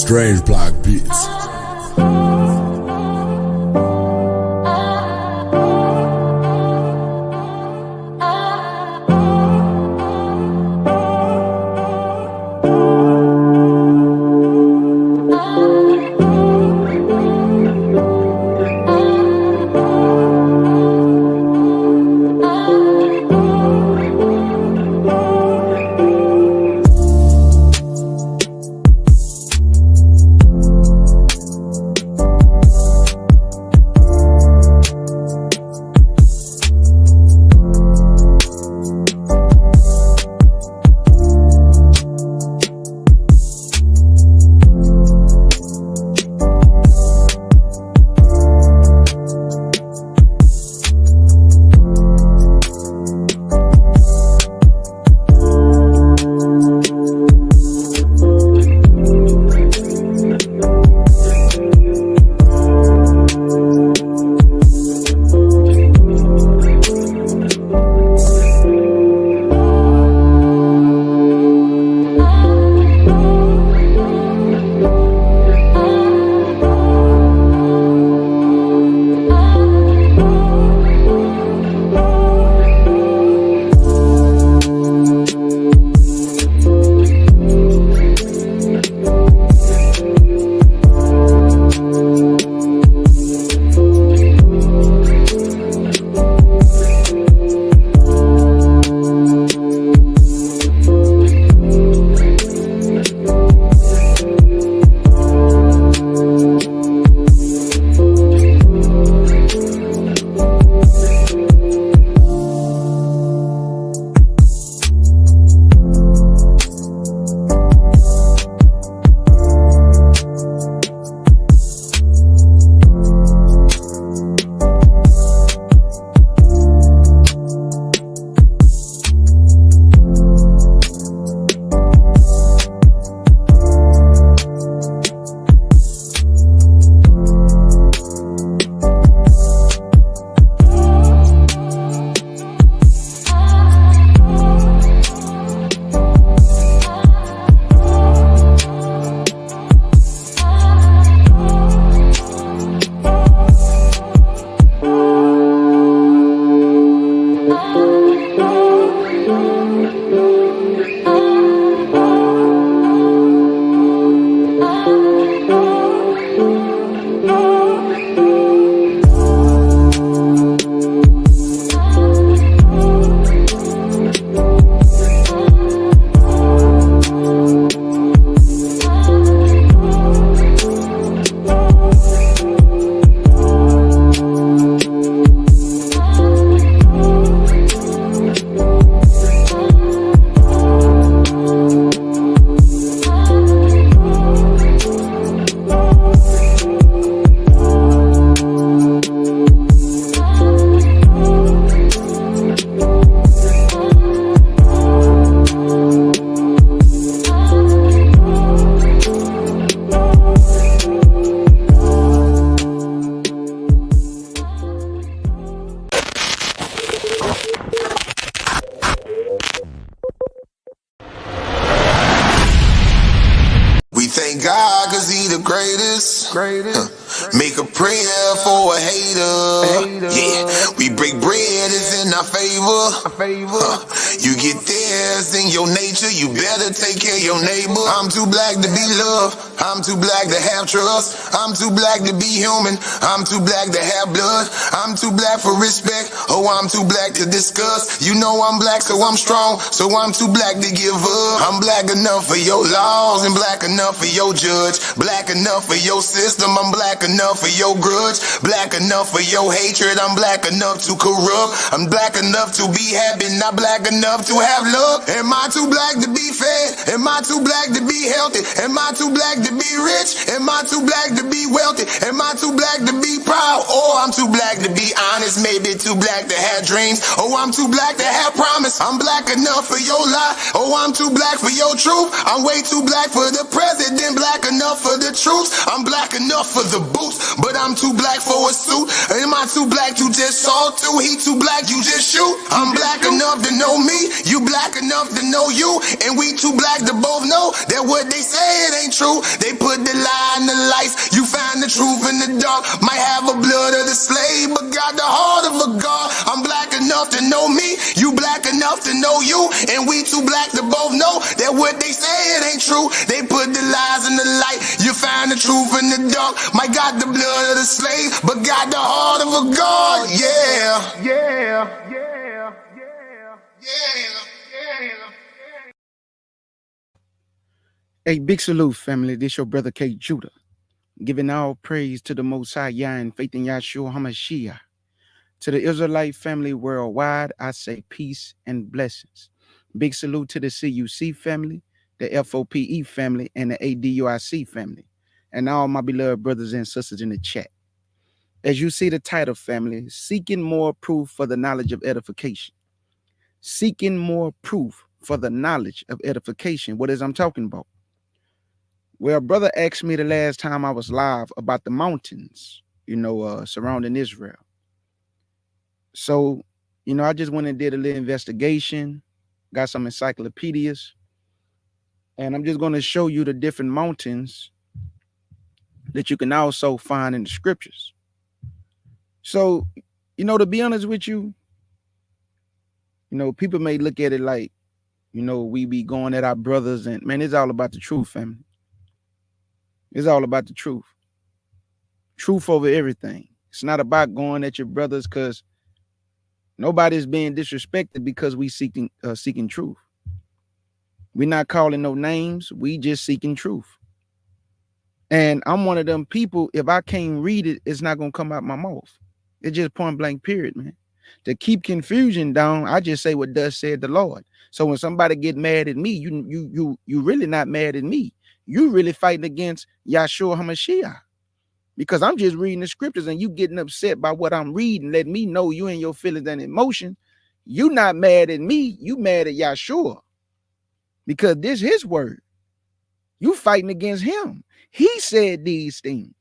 Strange Block Beats. Thank God, cause he the greatest. Make a prayer for a hater. Yeah, we break bread, it's in our favor. You get theirs in your nature, you better take care of your neighbor. I'm too black to be loved, I'm too black to have trust. I'm too black to be human, I'm too black to have blood. I'm too black for respect, oh I'm too black to discuss. You know I'm black so I'm strong, so I'm too black to give up. I'm black enough for your laws and black enough for your judge. Black enough for your system, I'm black enough for your grudge. Black enough for your hatred, I'm black enough to corrupt. I'm black enough to be happy, not black enough to have love. Am I too black to be fed? Am I too black to be healthy? Am I too black to be rich? Am I too black to be wealthy? Am I too black to be proud? Oh, I'm too black to be honest, maybe too black to have dreams. Oh, I'm too black to have promise. I'm black enough for your lie. Oh, I'm too black for your truth. I'm way too black for the president, black enough for the truth. I'm black enough for the boots, but I'm too black for a suit. Am I too black? You just saw too. He too black, you just shoot. I'm black enough to know me, you black enough to know you, and we too black to both know that what they say it ain't true. They put the lie in the lights, you find the truth in the dark. Might have a blood of the slave, but got the heart of a God. I'm black enough to know me, you black enough to know you, and we too black to both know that what they say it ain't true. They put the lies in the light, you find the truth in the dark. Might got the blood of the slave, but got the heart of a God. Yeah, yeah, yeah, yeah. Hey, big salute, family. This your brother K. Judah, giving all praise to the Most High Yah and faith in Yahshua HaMashiach. To the Israelite family worldwide, I say peace and blessings. Big salute to the CUC family, the FOPE family, and the ADUIC family, and all my beloved brothers and sisters in the chat. As you see the title, family, seeking more proof for the knowledge of edification. Seeking more proof for the knowledge of edification. What is I'm talking about? Well, brother asked me the last time I was live about the mountains, surrounding Israel. So, I just went and did a little investigation, got some encyclopedias, and I'm just going to show you the different mountains that you can also find in the scriptures. So, to be honest with you, people may look at it like, we be going at our brothers, and man, it's all about the truth, family. It's all about the truth. Truth over everything. It's not about going at your brothers because nobody's being disrespected because we seeking truth. We're not calling no names. We just seeking truth. And I'm one of them people, if I can't read it, it's not going to come out my mouth. It's just point blank period, man. To keep confusion down, I just say what thus said the Lord. So when somebody get mad at me, you really not mad at me. You really fighting against Yahshua HaMashiach. Because I'm just reading the scriptures and you getting upset by what I'm reading, let me know you and your feelings and emotions. You not mad at me, you mad at Yahshua. Because this his word. You fighting against him. He said these things.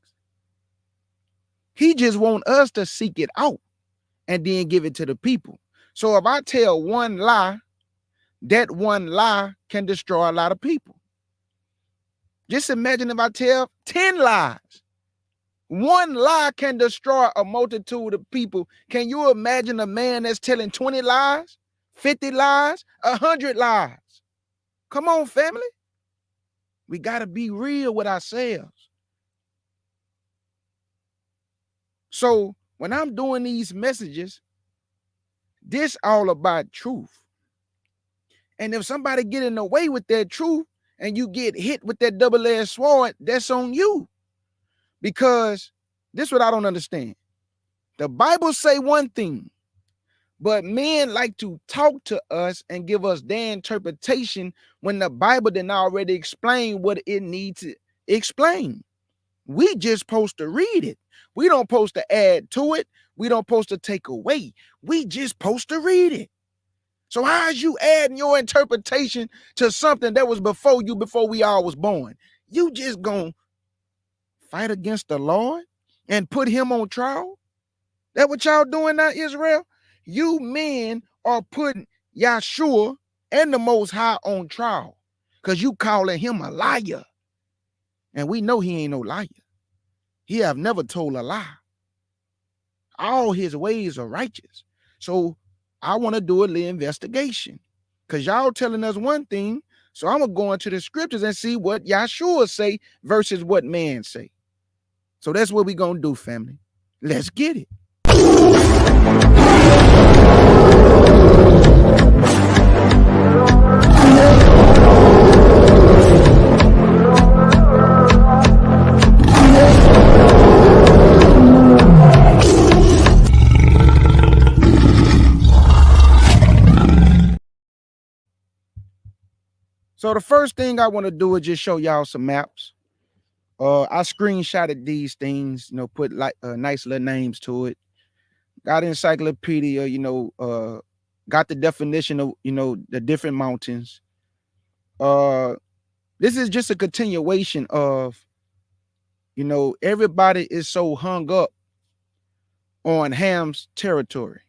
He just want us to seek it out and then give it to the people. So if I tell one lie, that one lie can destroy a lot of people. Just imagine if I tell 10 lies. One lie can destroy a multitude of people. Can you imagine a man that's telling 20 lies, 50 lies, 100 lies? Come on, family. We got to be real with ourselves. So when I'm doing these messages, this all about truth. And if somebody get in the way with that truth and you get hit with that double-edged sword, that's on you. Because this is what I don't understand. The Bible say one thing, but men like to talk to us and give us their interpretation when the Bible didn't already explain what it needs to explain. We just supposed to read it. We don't supposed to add to it. We don't supposed to take away. We just supposed to read it. So how is you adding your interpretation to something that was before you, before we all was born? You just gonna fight against the Lord and put him on trial? That what y'all doing now, Israel? You men are putting Yahshua and the Most High on trial because you calling him a liar. And we know he ain't no liar. He have never told a lie. All his ways are righteous. So I want to do a little investigation because y'all telling us one thing. So I'm going to go into the scriptures and see what Yahshua say versus what man say. So that's what we going to do, family. Let's get it. So the first thing I want to do is just show y'all some maps. I screenshotted these things, put like nice little names to it. Got an encyclopedia, got the definition of, the different mountains. This is just a continuation of You know, everybody is so hung up on Ham's territory.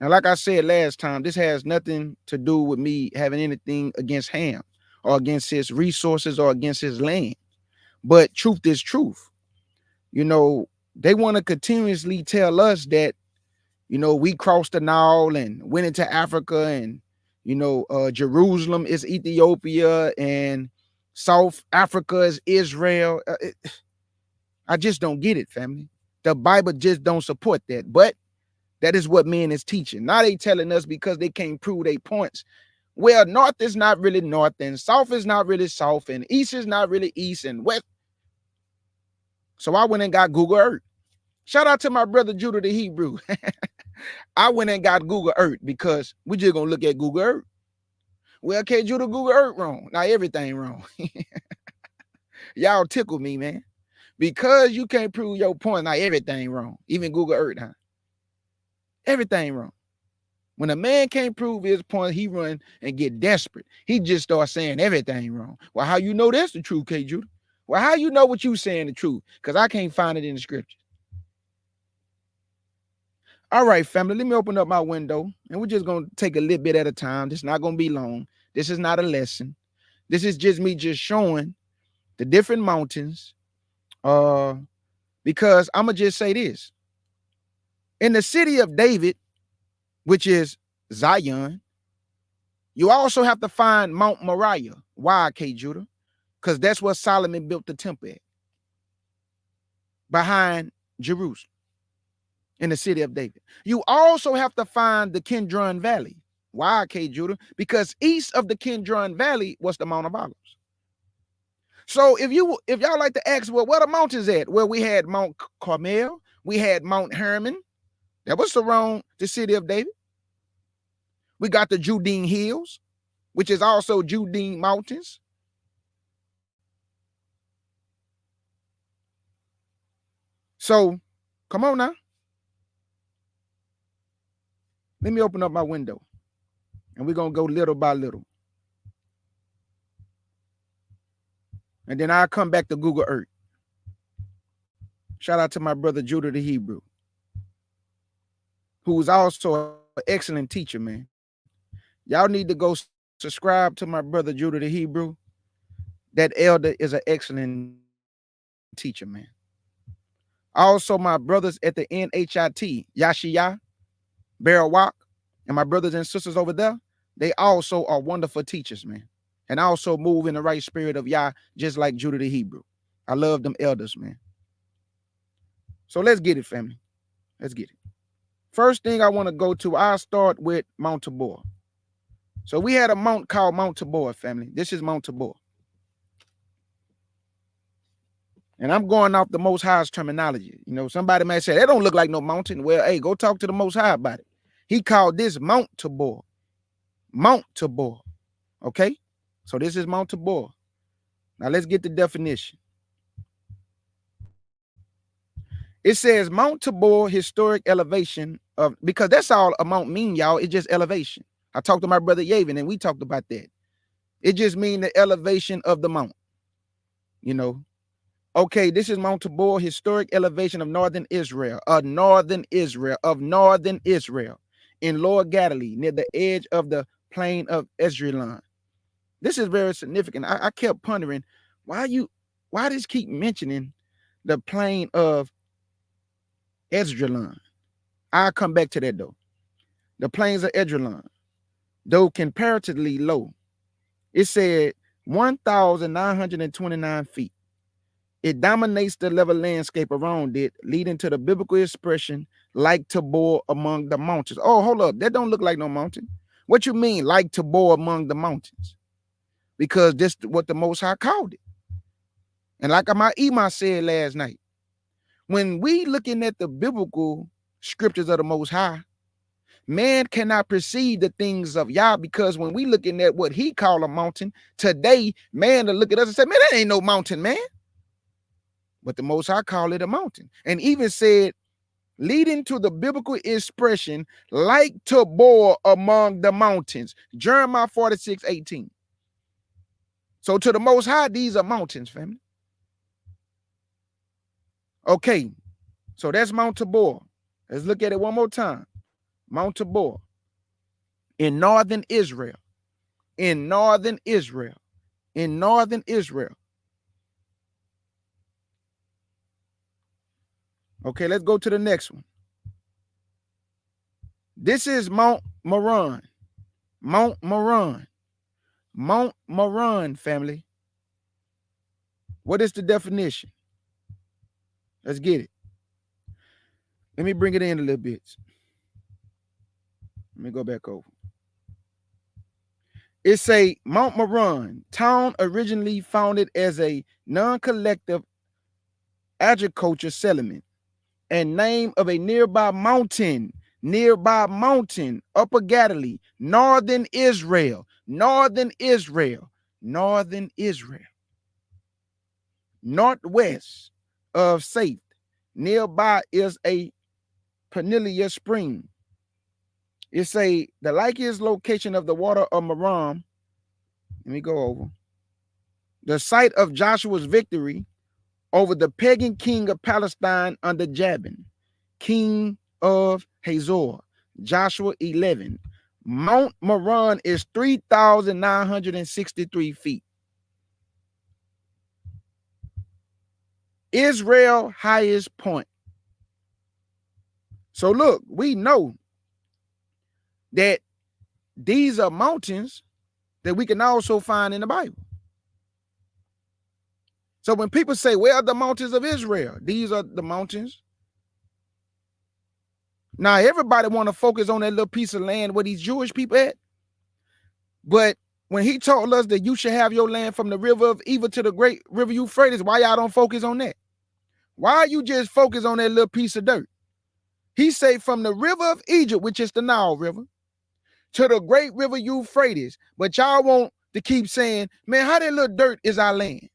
And like I said last time, this has nothing to do with me having anything against Ham or against his resources or against his land. But truth is truth. You know, they want to continuously tell us that, you know, we crossed the Nile and went into Africa, and, you know, Jerusalem is Ethiopia and South Africa is Israel. I just don't get it, family. The Bible just don't support that. But that is what men is teaching. Now they telling us because they can't prove their points. Well, north is not really north, and south is not really south, and east is not really east, and west. So I went and got Google Earth. Shout out to my brother Judah the Hebrew. I went and got Google Earth because we just gonna look at Google Earth. Well, okay, Judah, Google Earth wrong. Now everything wrong. Y'all tickle me, man. Because you can't prove your point, now everything wrong. Even Google Earth, huh? Everything wrong. When a man can't prove his point, he run and get desperate. He just starts saying everything wrong. Well, how you know that's the truth, K. Judah? Well, how you know what you saying the truth? Because I can't find it in the scriptures. All right, family, let me open up my window, and we're just going to take a little bit at a time. This is not going to be long. This is not a lesson. This is just me just showing the different mountains, because I'm going to just say this. In the city of David, which is Zion, you also have to find Mount Moriah. Why, K. Judah? Because that's where Solomon built the temple at, behind Jerusalem, in the city of David. You also have to find the Kidron Valley. Why, K. Judah? Because east of the Kidron Valley was the Mount of Olives. So if y'all like to ask, well, where the mountains at? Well, we had Mount Carmel, we had Mount Hermon, that was around the city of David. We got the Judean Hills, which is also Judean Mountains. So, come on now. Let me open up my window, and we're going to go little by little. And then I'll come back to Google Earth. Shout out to my brother Judah the Hebrew, who is also an excellent teacher, man. Y'all need to go subscribe to my brother Judah the Hebrew. That elder is an excellent teacher, man. Also, my brothers at the NHIT, Yashiyah, Barawak, and my brothers and sisters over there, they also are wonderful teachers, man. And also move in the right spirit of Yah, just like Judah the Hebrew. I love them elders, man. So let's get it, family. Let's get it. First thing I want to go to, I'll start with Mount Tabor. So we had a mount called Mount Tabor, family. This is Mount Tabor. And I'm going off the Most High's terminology. You know, somebody might say, that don't look like no mountain. Well, hey, go talk to the Most High about it. He called this Mount Tabor. Mount Tabor. Okay? So this is Mount Tabor. Now let's get the definition. It says Mount Tabor, historic elevation of, because that's all a mount mean, y'all. It's just elevation. I talked to my brother Yavin, and we talked about that. It just means the elevation of the mount. You know, okay, this is Mount Tabor, historic elevation of northern Israel, of northern Israel, in Lower Galilee, near the edge of the plain of Esdraelon. This is very significant. I kept pondering, why does keep mentioning the plain of Esdraelon? I'll come back to that though. The plains of Esdraelon, though comparatively low, it said 1,929 feet. It dominates the level landscape around it, leading to the biblical expression like Tabor among the mountains. Oh, hold up. That don't look like no mountain. What you mean, like Tabor among the mountains? Because this is what the Most High called it. And like my Imam said last night, when we looking at the biblical scriptures of the Most High, man cannot perceive the things of Yah, because when we looking at what he called a mountain, today, man to look at us and say, man, that ain't no mountain, man. But the Most High called it a mountain. And even said, leading to the biblical expression, like Tabor among the mountains. Jeremiah 46:18. So to the Most High, these are mountains, family. Okay, so that's Mount Tabor. Let's look at it one more time. Mount Tabor in northern Israel. In northern Israel. In northern Israel. Okay, let's go to the next one. This is Mount Meron. Mount Meron. Mount Meron, family. What is the definition? Let's get it. Let me bring it in a little bit. Let me go back over. It's a Mount Meron, town originally founded as a non-collective agriculture settlement and name of a nearby mountain, Upper Galilee, northern Israel, northern Israel, northern Israel, northwest of Saith. Nearby is a perennial spring. It's the likeliest location of the water of Merom. Let me go over. The site of Joshua's victory over the pagan king of Palestine under Jabin, king of Hazor. Joshua 11. Mount Meron is 3,963 feet. Israel's highest point. So look, we know that these are mountains that we can also find in the Bible. So when people say, where are the mountains of Israel? These are the mountains. Now, everybody want to focus on that little piece of land where these Jewish people at. But when he told us that you should have your land from the river of Eva to the great river Euphrates, why y'all don't focus on that? Why you just focus on that little piece of dirt? He say from the river of Egypt, which is the Nile River, to the great river Euphrates. But y'all want to keep saying, man, how that little dirt is our land?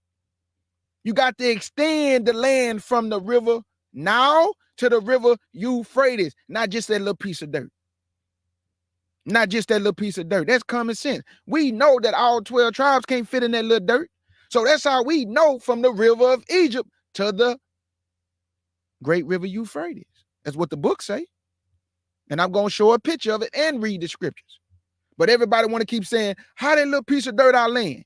You got to extend the land from the river Nile to the river Euphrates, not just that little piece of dirt. Not just that little piece of dirt. That's common sense. We know that all 12 tribes can't fit in that little dirt. So that's how we know from the river of Egypt to the great river Euphrates. That's what the book say. And I'm going to show a picture of it and read the scriptures. But everybody want to keep saying, how that little piece of dirt our land?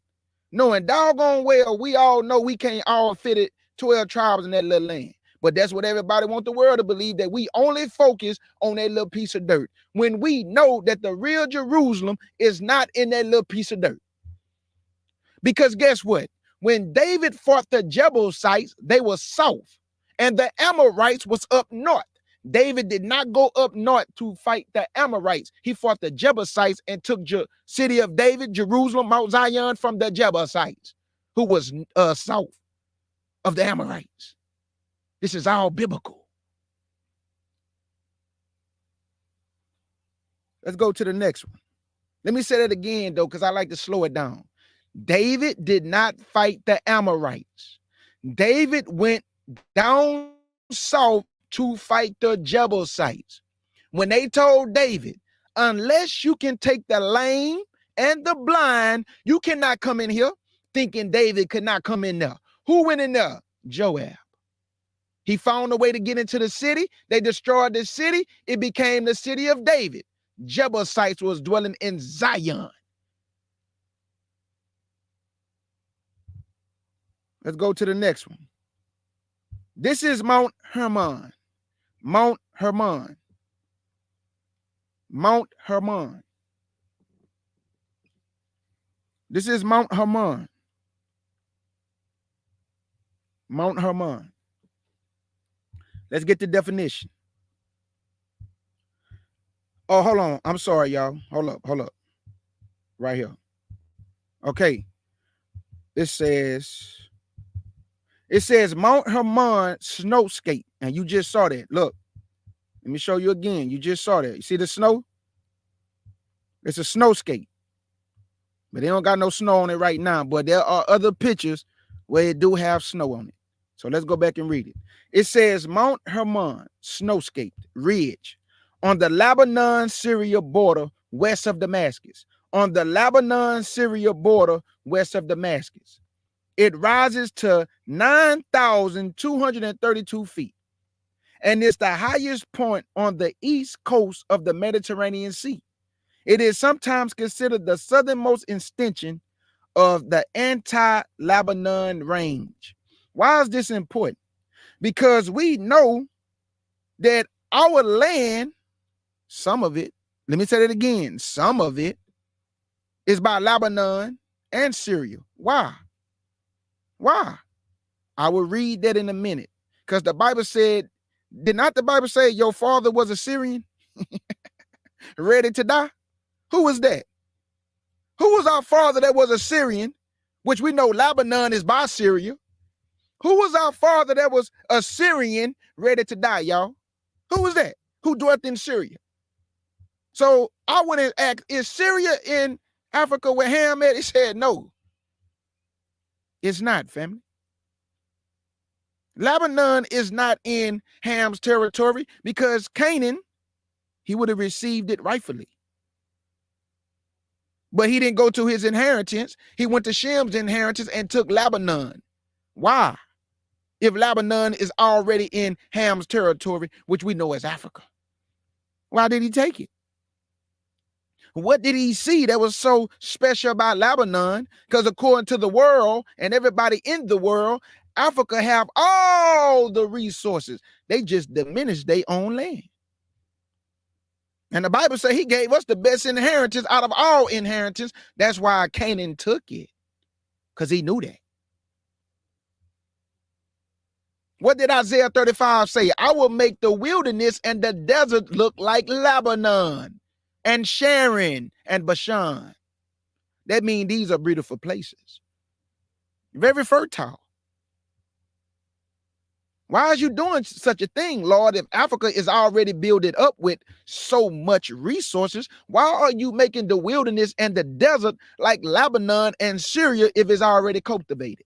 Knowing doggone well, we all know we can't all fit it 12 tribes in that little land. But that's what everybody want the world to believe, that we only focus on that little piece of dirt, when we know that the real Jerusalem is not in that little piece of dirt. Because guess what? When David fought the Jebusites, they were south, and the Amorites was up north. David did not go up north to fight the Amorites. He fought the Jebusites and took city of David, Jerusalem, Mount Zion from the Jebusites, who was south of the Amorites. This is all biblical. Let's go to the next one. Let me say that again, though, because I like to slow it down. David did not fight the Amorites. David went down south to fight the Jebusites. When they told David, unless you can take the lame and the blind, you cannot come in here, thinking David could not come in there. Who went in there? Joab. He found a way to get into the city. They destroyed the city. It became the city of David. Jebusites was dwelling in Zion. Let's go to the next one. This is Mount Hermon. Mount Hermon. Mount Hermon. This is Mount Hermon. Mount Hermon. Let's get the definition. Oh, hold on. I'm sorry, y'all. Hold up. Right here. Okay. It says Mount Hermon snowscape. And you just saw that. Look. Let me show you again. You just saw that. You see the snow? It's a snowscape. But they don't got no snow on it right now. But there are other pictures where it do have snow on it. So let's go back and read it. It says Mount Hermon, snowscape, ridge, on the Lebanon-Syria border west of Damascus. On the Lebanon-Syria border west of Damascus. It rises to 9,232 feet. And it's the highest point on the east coast of the Mediterranean Sea. It is sometimes considered the southernmost extension of the anti-Lebanon range. Why is this important? Because we know that our land, some of it, let me say that again, some of it is by Lebanon and Syria. Why? Why? I will read that in a minute. Because the Bible said, did not the Bible say your father was a Syrian? Ready to die? Who was that? Who was our father that was a Syrian? Which we know Lebanon is by Syria. Who was our father that was a Syrian ready to die, y'all? Who was that? Who dwelt in Syria? So I went and asked, is Syria in Africa where Ham at? He said, no. It's not, family. Lebanon is not in Ham's territory because Canaan, he would have received it rightfully. But he didn't go to his inheritance. He went to Shem's inheritance and took Lebanon. Why? If Lebanon is already in Ham's territory, which we know as Africa. Why did he take it? What did he see that was so special about Lebanon? Because according to the world and everybody in the world, Africa have all the resources. They just diminish their own land. And the Bible says he gave us the best inheritance out of all inheritance. That's why Canaan took it, because he knew that. What did Isaiah 35 say? I will make the wilderness and the desert look like Lebanon and Sharon and Bashan. That means these are beautiful places. Very fertile. Why are you doing such a thing, Lord? If Africa is already builded up with so much resources, why are you making the wilderness and the desert like Lebanon and Syria if it's already cultivated?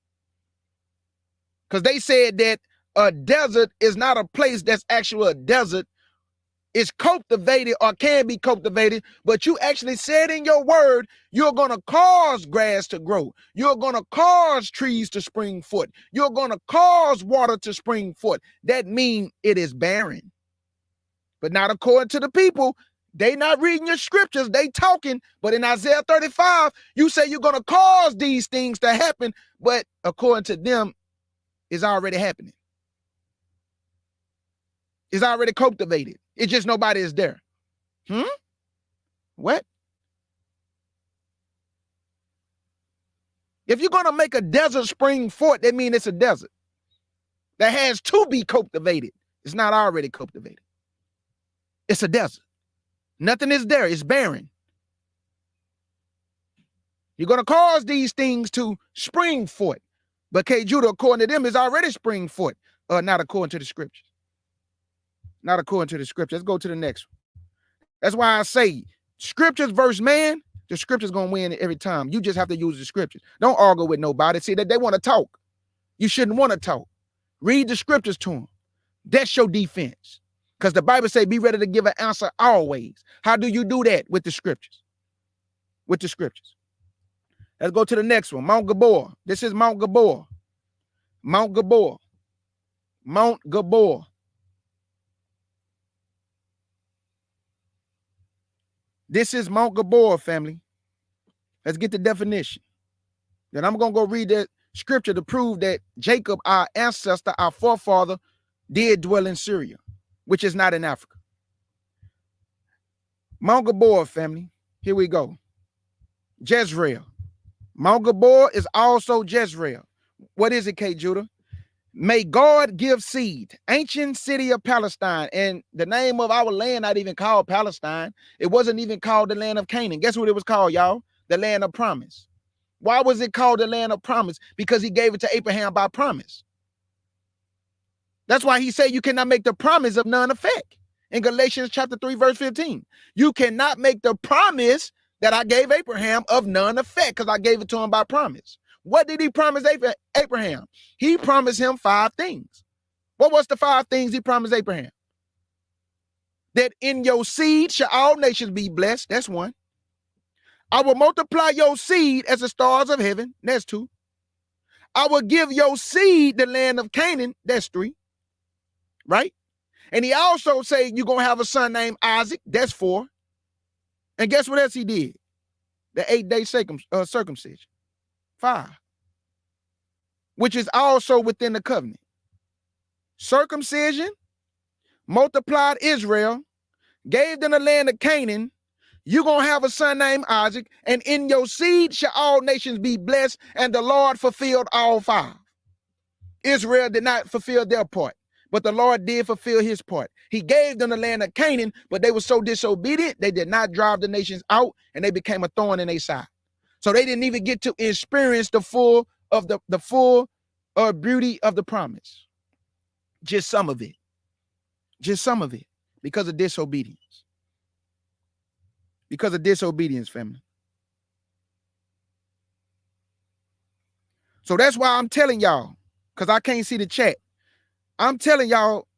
Because they said that a desert is not a place that's actually a desert. It's cultivated or can be cultivated, but you actually said in your word, you're going to cause grass to grow. You're going to cause trees to spring forth. You're going to cause water to spring forth. That means it is barren. But not according to the people. They not reading your scriptures. They talking. But in Isaiah 35, you say you're going to cause these things to happen. But according to them, it's already happening. It's already cultivated. It's just nobody is there. What? If you're going to make a desert spring forth, that means it's a desert that has to be cultivated. It's not already cultivated. It's a desert. Nothing is there. It's barren. You're going to cause these things to spring forth. But Judah, according to them, is already spring forth. Not according to the scriptures. Not according to the scripture. Let's go to the next one. That's why I say scriptures versus man, the scripture's going to win every time. You just have to use the scriptures. Don't argue with nobody. See, that they want to talk. You shouldn't want to talk. Read the scriptures to them. That's your defense. Because the Bible says be ready to give an answer always. How do you do that? With the scriptures. With the scriptures. Let's go to the next one. Mount Gabor. This is Mount Gabor. Mount Gabor. Mount Gabor. This is Mount Gabor, family. Let's get the definition. Then I'm going to go read that scripture to prove that Jacob, our ancestor, our forefather, did dwell in Syria, which is not in Africa. Mount Gabor, family. Here we go. Jezreel. Mount Gabor is also Jezreel. What is it, K. Judah? May God give seed. Ancient city of Palestine. And the name of our land not even called Palestine. It wasn't even called the land of Canaan. Guess what it was called, y'all? The land of promise. Why was it called the land of promise? Because he gave it to Abraham by promise. That's why he said you cannot make the promise of none effect. In Galatians chapter 3, verse 15. You cannot make the promise that I gave Abraham of none effect because I gave it to him by promise. What did he promise Abraham? He promised him 5 things. What was the 5 things he promised Abraham? That in your seed shall all nations be blessed. That's 1. I will multiply your seed as the stars of heaven. That's 2. I will give your seed the land of Canaan. That's 3, right? And he also say you're going to have a son named Isaac. That's 4. And guess what else he did? The 8-day circumcision. 5. Which is also within the covenant. Circumcision, multiplied Israel, gave them the land of Canaan. You're going to have a son named Isaac, and in your seed shall all nations be blessed, and the Lord fulfilled all 5. Israel did not fulfill their part, but the Lord did fulfill his part. He gave them the land of Canaan, but they were so disobedient, they did not drive the nations out, and they became a thorn in their side. So they didn't even get to experience the full beauty of the promise. Just some of it. Just some of it. Because of disobedience. Because of disobedience, family. So that's why I'm telling y'all, because I can't see the chat. I'm telling y'all,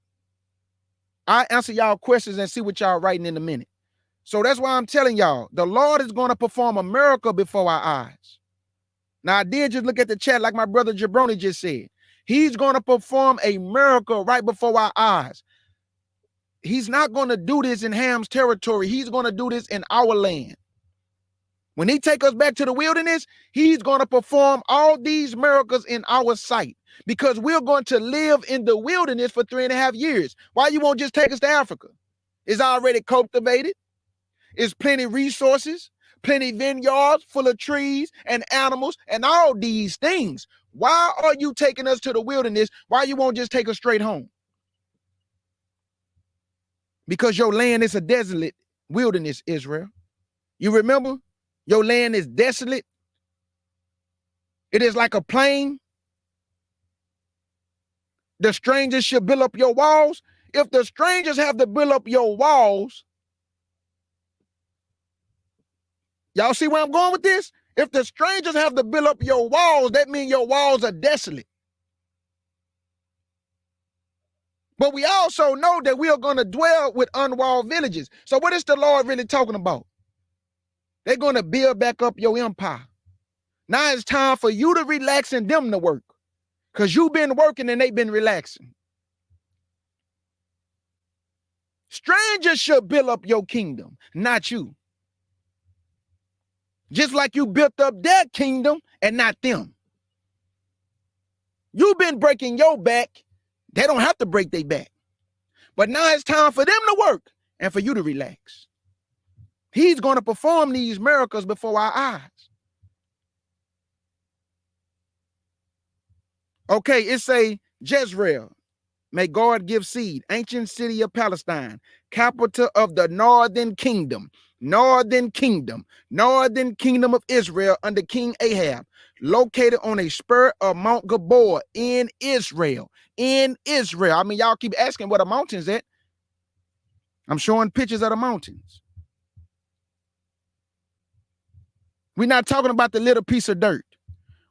I answer y'all questions and see what y'all writing in a minute. So that's why I'm telling y'all, the Lord is going to perform a miracle before our eyes. Now, I did just look at the chat like my brother Jabroni just said. He's going to perform a miracle right before our eyes. He's not going to do this in Ham's territory. He's going to do this in our land. When he take us back to the wilderness, he's going to perform all these miracles in our sight because we're going to live in the wilderness for 3.5 years. Why you won't just take us to Africa? It's already cultivated. It's plenty resources, plenty vineyards full of trees and animals and all these things. Why are you taking us to the wilderness? Why you won't just take us straight home? Because your land is a desolate wilderness, Israel. You remember? Your land is desolate. It is like a plain. The strangers should build up your walls. If the strangers have to build up your walls, y'all see where I'm going with this? If the strangers have to build up your walls, that means your walls are desolate. But we also know that we are going to dwell with unwalled villages. So what is the Lord really talking about? They're going to build back up your empire. Now it's time for you to relax and them to work. Because you've been working and they've been relaxing. Strangers should build up your kingdom, not you. Just like you built up their kingdom and not them. You've been breaking your back. They don't have to break their back. But now it's time for them to work and for you to relax. He's going to perform these miracles before our eyes. Okay, it say Jezreel. May God give seed. Ancient city of Palestine. Capital of the northern kingdom. Northern kingdom of Israel under King Ahab. Located on a spur of Mount Gabor in Israel. In Israel. I mean, y'all keep asking what a mountain's at. I'm showing pictures of the mountains. We're not talking about the little piece of dirt.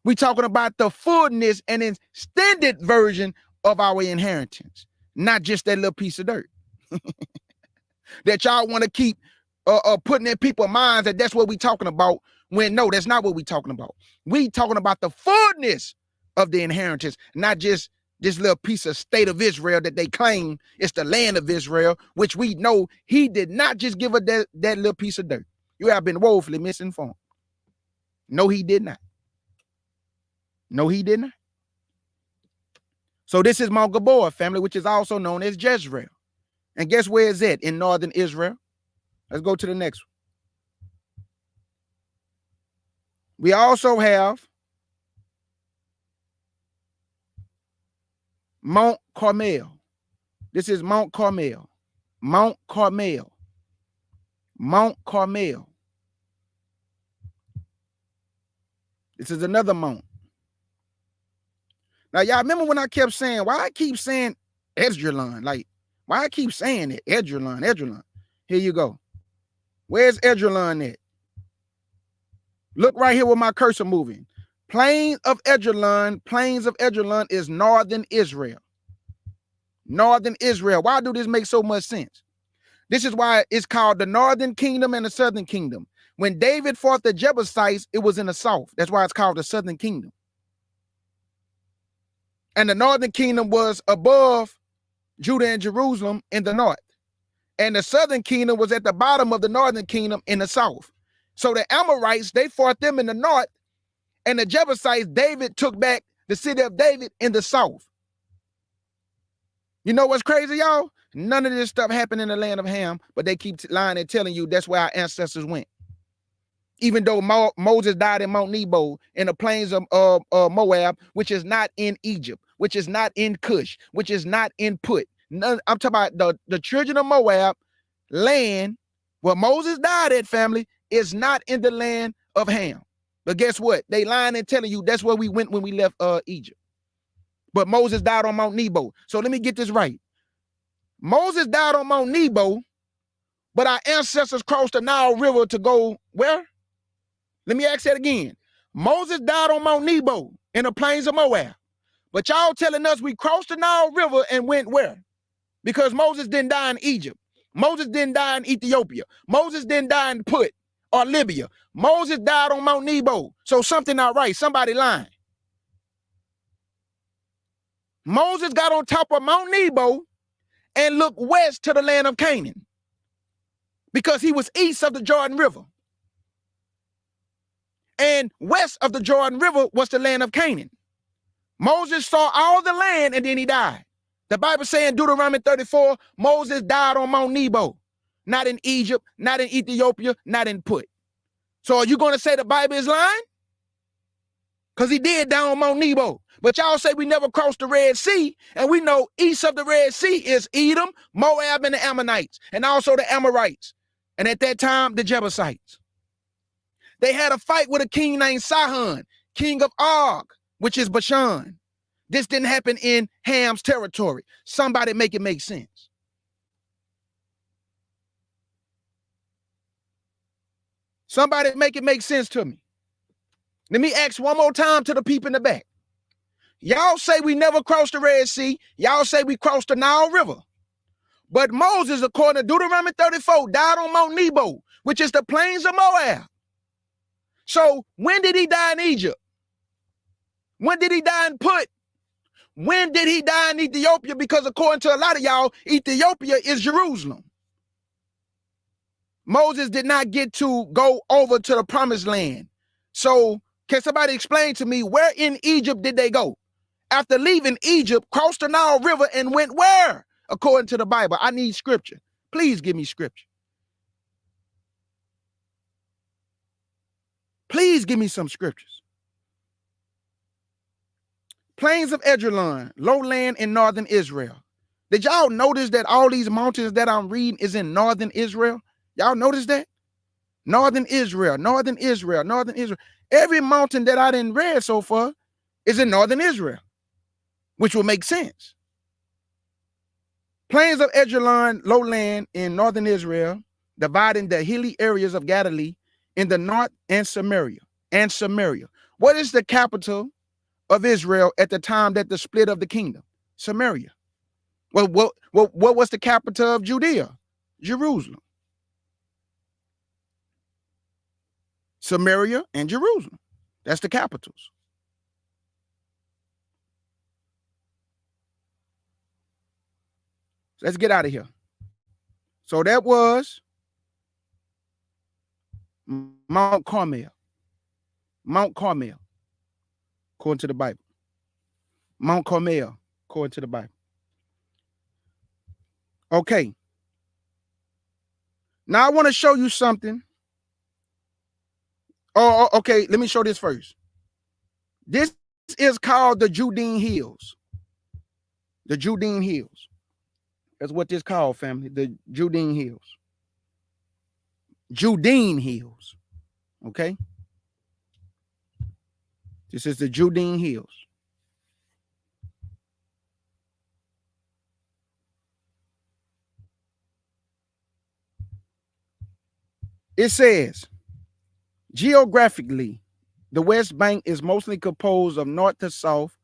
We're talking about the fullness and extended version of our inheritance, not just that little piece of dirt that y'all want to keep putting in people's minds that that's what we're talking about, when no, that's not what we're talking about. We talking about the fullness of the inheritance, not just this little piece of state of Israel that they claim it's the land of Israel, which we know he did not just give us that little piece of dirt. You have been woefully misinformed. No, he did not. No, he did not. So this is Mount Gabor, family, which is also known as Jezreel. And guess where it's at? In northern Israel. Let's go to the next one. We also have Mount Carmel. This is Mount Carmel. Mount Carmel. Mount Carmel. This is another mount. Now, y'all remember when I kept saying, why I keep saying Edrelon? Like, why I keep saying it? Edrelon. Here you go. Where's Edrelon at? Look right here with my cursor moving. Plains of Edrelon is northern Israel. Northern Israel. Why do this make so much sense? This is why it's called the northern kingdom and the southern kingdom. When David fought the Jebusites, it was in the south. That's why it's called the southern kingdom. And the northern kingdom was above Judah and Jerusalem in the north. And the southern kingdom was at the bottom of the northern kingdom in the south. So the Amorites, they fought them in the north, and the Jebusites, David took back the city of David in the south. You know what's crazy, y'all? None of this stuff happened in the land of Ham, but they keep lying and telling you that's where our ancestors went. Even though Moses died in Mount Nebo in the plains of Moab, which is not in Egypt, which is not in Cush, which is not in Put. I'm talking about the children of Moab land where Moses died at, family, is not in the land of Ham. But guess what? They lying and telling you that's where we went when we left Egypt. But Moses died on Mount Nebo. So let me get this right. Moses died on Mount Nebo, but our ancestors crossed the Nile River to go where? Let me ask that again. Moses died on Mount Nebo in the plains of Moab. But y'all telling us we crossed the Nile River and went where? Because Moses didn't die in Egypt. Moses didn't die in Ethiopia. Moses didn't die in Put or Libya. Moses died on Mount Nebo. So something not right. Somebody lying. Moses got on top of Mount Nebo and looked west to the land of Canaan because he was east of the Jordan River. And west of the Jordan River was the land of Canaan. Moses saw all the land and then he died. The Bible says in Deuteronomy 34, Moses died on Mount Nebo, not in Egypt, not in Ethiopia, not in Put. So are you going to say the Bible is lying? Because he did die on Mount Nebo. But y'all say we never crossed the Red Sea, and we know east of the Red Sea is Edom, Moab, and the Ammonites, and also the Amorites, and at that time, the Jebusites. They had a fight with a king named Sihon, king of Og, which is Bashan. This didn't happen in Ham's territory. Somebody make it make sense. Somebody make it make sense to me. Let me ask one more time to the people in the back. Y'all say we never crossed the Red Sea. Y'all say we crossed the Nile River. But Moses, according to Deuteronomy 34, died on Mount Nebo, which is the plains of Moab. So when did he die in Egypt? When did he die in Put? When did he die in Ethiopia? Because according to a lot of y'all, Ethiopia is Jerusalem. Moses did not get to go over to the promised land. So can somebody explain to me where in Egypt did they go? After leaving Egypt, crossed the Nile River and went where? According to the Bible. I need scripture. Please give me scripture. Please give me some scriptures. Plains of Edrelon, lowland in northern Israel. Did y'all notice that all these mountains that I'm reading is in northern Israel? Y'all notice that? Northern Israel, northern Israel, northern Israel. Every mountain that I didn't read so far is in northern Israel, which will make sense. Plains of Edrelon, lowland in northern Israel, dividing the hilly areas of Galilee in the north and Samaria. What is the capital of Israel at the time that the split of the kingdom? Samaria. Well, what was the capital of Judea? Jerusalem. Samaria and Jerusalem. That's the capitals. Let's get out of here. So that was Mount Carmel. Mount Carmel, according to the Bible. Mount Carmel, according to the Bible. Okay. Now I want to show you something. Oh, okay. Let me show this first. This is called the Judean Hills. The Judean Hills. That's what this called, family. The Judean Hills. Judean Hills. Okay. This is the Judean Hills. It says, geographically, the West Bank is mostly composed of north to south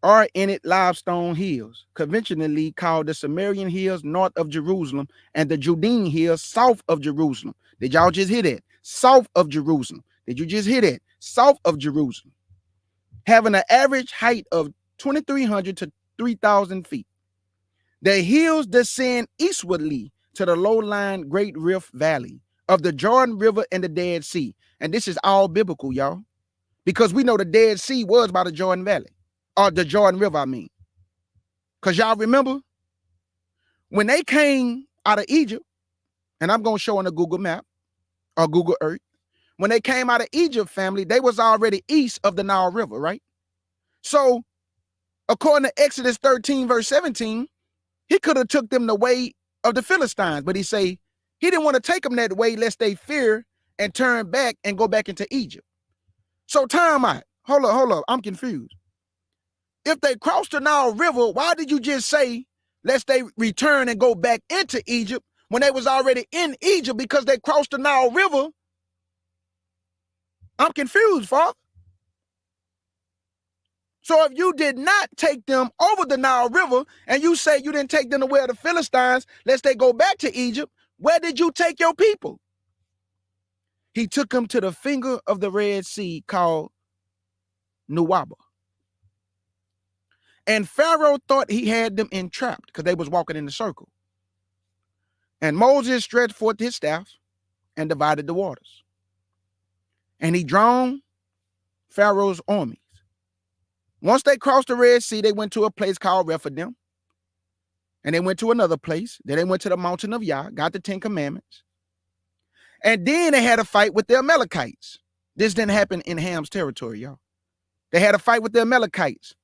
or in it limestone hills, conventionally called the Sumerian Hills north of Jerusalem and the Judean Hills south of Jerusalem. Did y'all just hear that? South of Jerusalem. Did you just hear that? South of Jerusalem. Having an average height of 2,300 to 3,000 feet. The hills descend eastwardly to the low-lying Great Rift Valley of the Jordan River and the Dead Sea. And this is all biblical, y'all, because we know the Dead Sea was by the Jordan Valley, or the Jordan River, I mean. Because y'all remember, when they came out of Egypt, and I'm going to show on the Google map, or Google Earth, when they came out of Egypt, family, they was already east of the Nile River, right? So, according to Exodus 13, verse 17, he could have took them the way of the Philistines, but he say he didn't want to take them that way lest they fear and turn back and go back into Egypt. So time out. Hold up. I'm confused. If they crossed the Nile River, why did you just say lest they return and go back into Egypt when they was already in Egypt because they crossed the Nile River? I'm confused, Father. So if you did not take them over the Nile River and you say you didn't take them to where the Philistines, lest they go back to Egypt, where did you take your people? He took them to the finger of the Red Sea called Nuwaba. And Pharaoh thought he had them entrapped because they was walking in a circle. And Moses stretched forth his staff and divided the waters. And he drowned Pharaoh's armies. Once they crossed the Red Sea, they went to a place called Rephidim. And they went to another place. Then they went to the mountain of Yah, got the 10 commandments. And then they had a fight with the Amalekites. This didn't happen in Ham's territory, y'all. They had a fight with the Amalekites.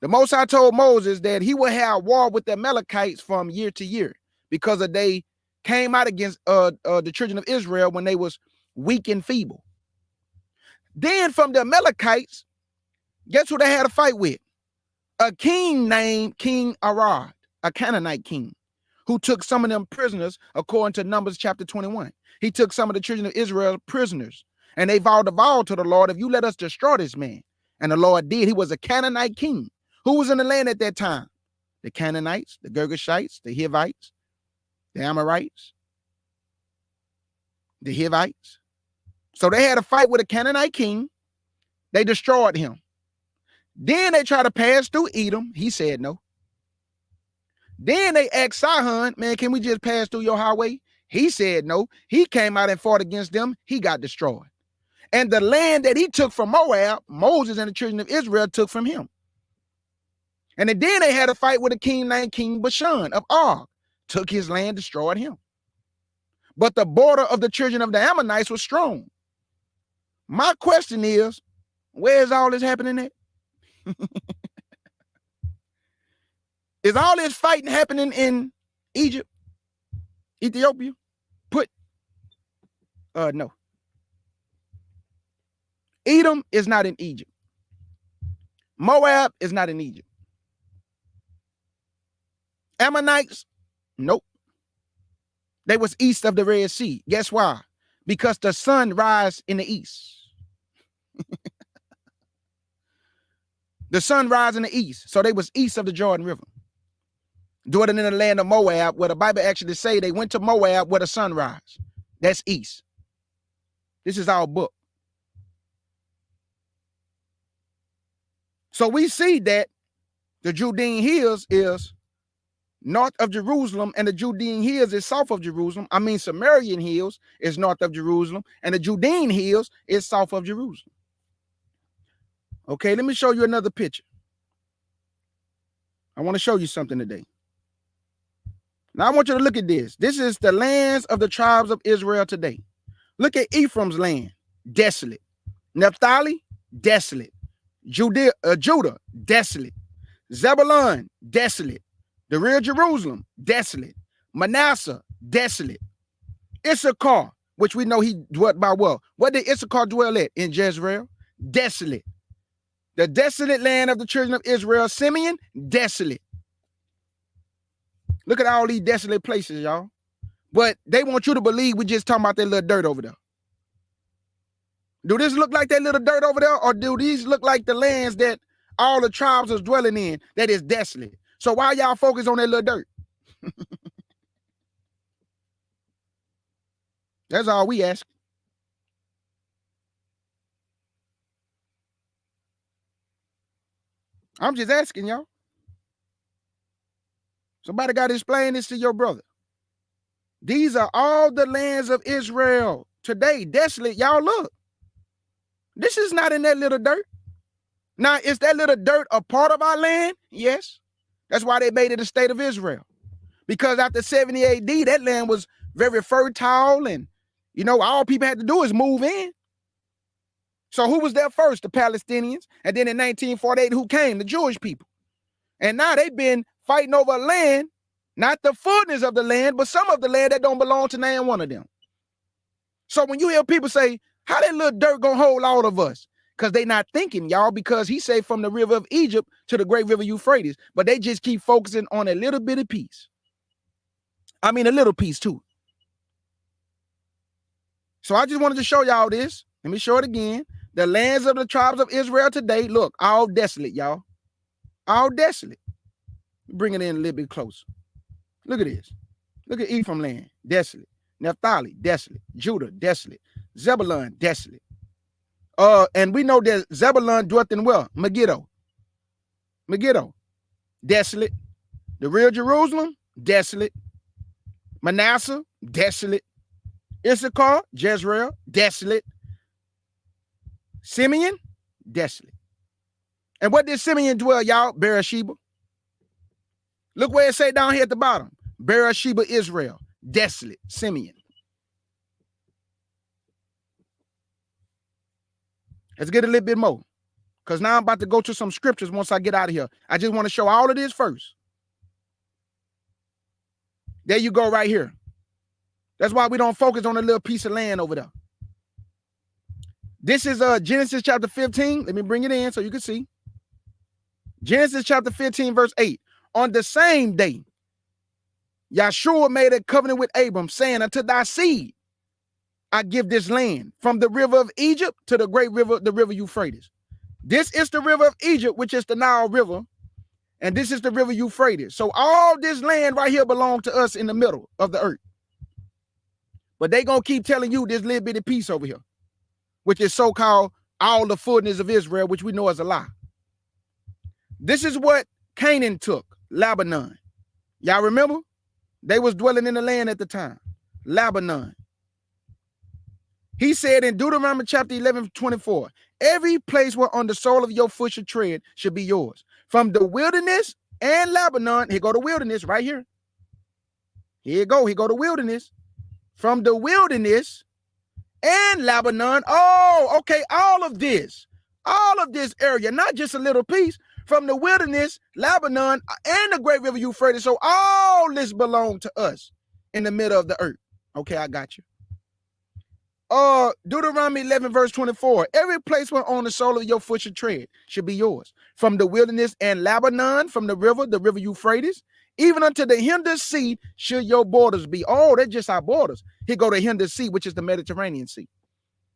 The Most High told Moses that he would have war with the Amalekites from year to year because they came out against the children of Israel when they was weak and feeble. Then from the Amalekites, guess who they had a fight with? A king named King Arad, a Canaanite king, who took some of them prisoners according to Numbers chapter 21. He took some of the children of Israel prisoners, and they vowed a vow to the Lord, if you let us destroy this man. And the Lord did. He was a Canaanite king. Who was in the land at that time? The Canaanites, the Girgashites, the Hivites, the Amorites, the Hivites. So they had a fight with a Canaanite king. They destroyed him. Then they tried to pass through Edom. He said no. Then they asked Sihon, man, can we just pass through your highway? He said no. He came out and fought against them. He got destroyed. And the land that he took from Moab, Moses and the children of Israel took from him. And then they had a fight with a king named King Bashan of Og. Took his land, destroyed him. But the border of the children of the Ammonites was strong. My question is, where is all this happening at? Is all this fighting happening in Egypt, Ethiopia? No. Edom is not in Egypt. Moab is not in Egypt. Ammonites, nope. They was east of the Red Sea. Guess why? Because the sun rises in the east. The sun rises in the east. So they was east of the Jordan River. Dwelling in the land of Moab, where the Bible actually say they went to Moab where the sun rises. That's east. This is our book. So we see that the Judean hills is north of Jerusalem, and the Judean hills is south of Jerusalem. I mean, Sumerian hills is north of Jerusalem, and the Judean hills is south of Jerusalem. Okay, let me show you another picture. I want to show you something today. Now, I want you to look at this. This is the lands of the tribes of Israel today. Look at Ephraim's land, desolate. Naphtali, desolate. Judah, desolate. Zebulun, desolate. The real Jerusalem, desolate. Manasseh, desolate. Issachar, which we know he dwelt by well. Where did Issachar dwell at? In Jezreel, desolate. The desolate land of the children of Israel. Simeon, desolate. Look at all these desolate places, y'all. But they want you to believe we just talking about that little dirt over there. Do this look like that little dirt over there? Or do these look like the lands that all the tribes are dwelling in that is desolate? So why y'all focus on that little dirt? That's all we ask. I'm just asking y'all. Somebody got to explain this to your brother. These are all the lands of Israel today, desolate. Y'all look. This is not in that little dirt. Now, is that little dirt a part of our land? Yes. That's why they made it a state of Israel. Because after 70 AD, that land was very fertile, and all people had to do is move in. So who was there first? The Palestinians. And then in 1948, who came? The Jewish people. And now they've been fighting over land, not the fullness of the land, but some of the land that don't belong to none one of them. So when you hear people say, how that little dirt gonna hold all of us? Because they not thinking, y'all, because he say from the river of Egypt to the great river Euphrates, but they just keep focusing on a little bitty piece. I mean, a little piece too. So I just wanted to show y'all this. Let me show it again. The lands of the tribes of Israel today, look, all desolate, y'all. All desolate. Bring it in a little bit closer. Look at this. Look at Ephraim land, desolate. Naphtali, desolate. Judah, desolate. Zebulun, desolate. And we know that Zebulun dwelt in where? Megiddo, desolate. The real Jerusalem, desolate. Manasseh, desolate. Issachar, Jezreel, desolate. Simeon, desolate. And what did Simeon dwell, y'all? Beersheba. Look where it say down here at the bottom. Beersheba, Israel, desolate. Simeon. Let's get a little bit more, because now I'm about to go to some scriptures once I get out of here. I just want to show all of this first. There you go right here. That's why we don't focus on a little piece of land over there. This is Genesis chapter 15. Let me bring it in so you can see. Genesis chapter 15, verse 8. On the same day, Yahshua made a covenant with Abram, saying, unto thy seed I give this land, from the river of Egypt to the great river, the river Euphrates. This is the river of Egypt, which is the Nile River, and this is the river Euphrates. So all this land right here belongs to us in the middle of the earth. But they gonna keep telling you this little bitty piece over here, which is so-called all the fullness of Israel, which we know is a lie. This is what Canaan took, Lebanon. Y'all remember? They was dwelling in the land at the time, Lebanon. He said in Deuteronomy chapter 11, 24, every place where on the sole of your foot should tread should be yours. From the wilderness and Lebanon, here go the wilderness right here. Here go the wilderness. From the wilderness and Lebanon, oh, okay, all of this area, not just a little piece, from the wilderness, Lebanon, and the great river Euphrates. So all this belonged to us in the middle of the earth. Okay, I got you. Deuteronomy 11, verse 24. Every place where on the sole of your foot should tread should be yours. From the wilderness and Lebanon, from the river Euphrates, even unto the hinder sea should your borders be. Oh, that's just our borders. Here go the hinder sea, which is the Mediterranean Sea.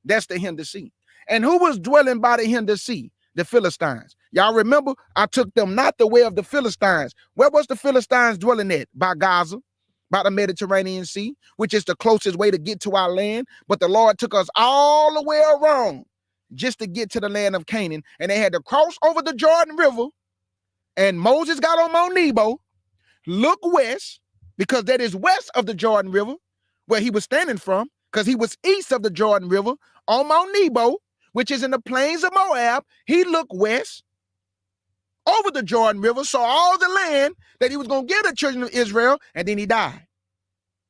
That's the hinder sea. And who was dwelling by the hinder sea? The Philistines. Y'all remember, I took them not the way of the Philistines. Where was the Philistines dwelling at? By Gaza, by the Mediterranean Sea, which is the closest way to get to our land. But the Lord took us all the way around just to get to the land of Canaan. And they had to cross over the Jordan River. And Moses got on Mount Nebo, look west, because that is west of the Jordan River, where he was standing from, because he was east of the Jordan River on Mount Nebo, which is in the plains of Moab. He looked west over the Jordan River, saw all the land that he was going to give the children of Israel, and then he died.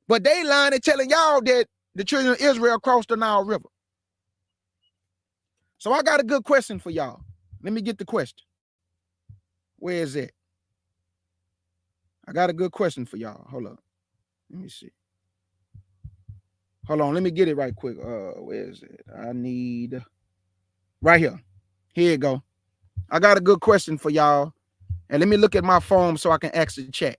But they lying and telling y'all that the children of Israel crossed the Nile River. So I got a good question for y'all. Let me get the question. Where is it? I got a good question for y'all. Hold up. Let me see. Hold on. Let me get it right quick. Where is it? I need right here. Here you go. I got a good question for y'all. And let me look at my phone so I can ask the chat.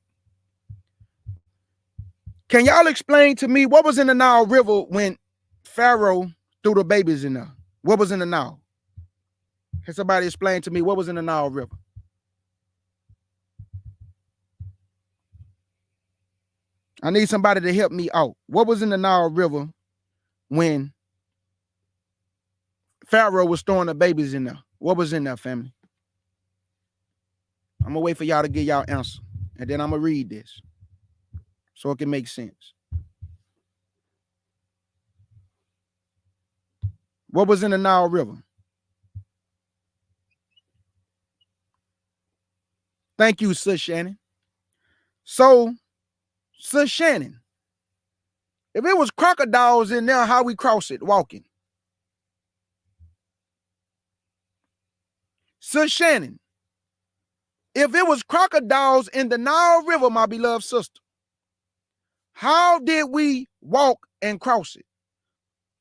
Can y'all explain to me what was in the Nile River when Pharaoh threw the babies in there? What was in the Nile? Can somebody explain to me what was in the Nile River? I need somebody to help me out. What was in the Nile River when Pharaoh was throwing the babies in there? What was in there, family? I'm gonna wait for y'all to get y'all answer, and then I'm gonna read this so it can make sense. What was in the Nile River? Thank you, Sis Shannon. So, Sis Shannon, if it was crocodiles in there, how we cross it walking? Sis Shannon, if it was crocodiles in the Nile River, my beloved sister, how did we walk and cross it?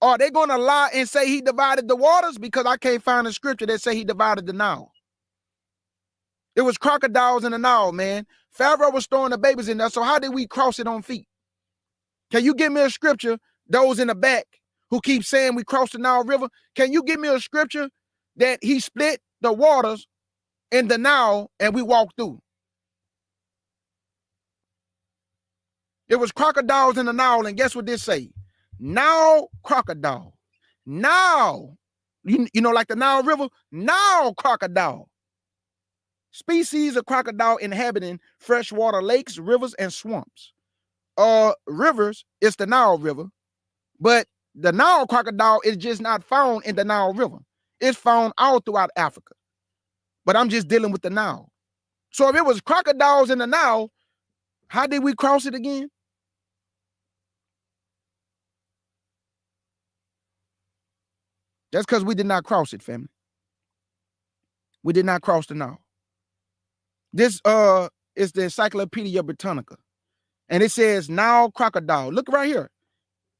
Are they going to lie and say he divided the waters? Because I can't find a scripture that say he divided the Nile. It was crocodiles in the Nile, man. Pharaoh was throwing the babies in there. So how did we cross it on feet? Can you give me a scripture, those in the back who keep saying we crossed the Nile River? Can you give me a scripture that he split the waters in the Nile and we walked through? It was crocodiles in the Nile, and guess what this say? Nile crocodile. Now, you know, like the Nile River, Nile crocodile. Species of crocodile inhabiting freshwater lakes, rivers, and swamps. Rivers, it's the Nile River, but the Nile crocodile is just not found in the Nile River. It's found all throughout Africa. But I'm just dealing with the Nile. So if it was crocodiles in the Nile, how did we cross it again? That's because we did not cross it, family. We did not cross the Nile. This is the Encyclopedia Britannica. And it says Nile crocodile. Look right here.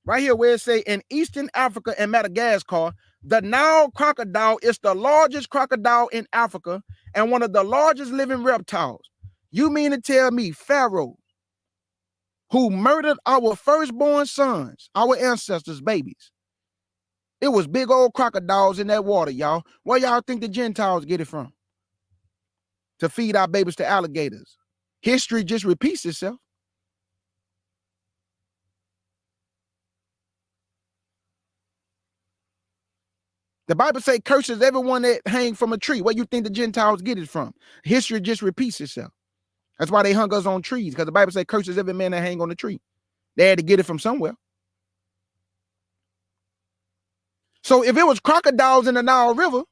Right here where it say in Eastern Africa and Madagascar, the Nile crocodile is the largest crocodile in Africa and one of the largest living reptiles. You mean to tell me Pharaoh, who murdered our firstborn sons, our ancestors' babies, it was big old crocodiles in that water, y'all. Where y'all think the Gentiles get it from? To feed our babies to alligators. History just repeats itself. The Bible say curses everyone that hang from a tree. Where you think the Gentiles get it from? History just repeats itself. That's why they hung us on trees, because the Bible say curses every man that hang on the tree. They had to get it from somewhere. So if it was crocodiles in the Nile River,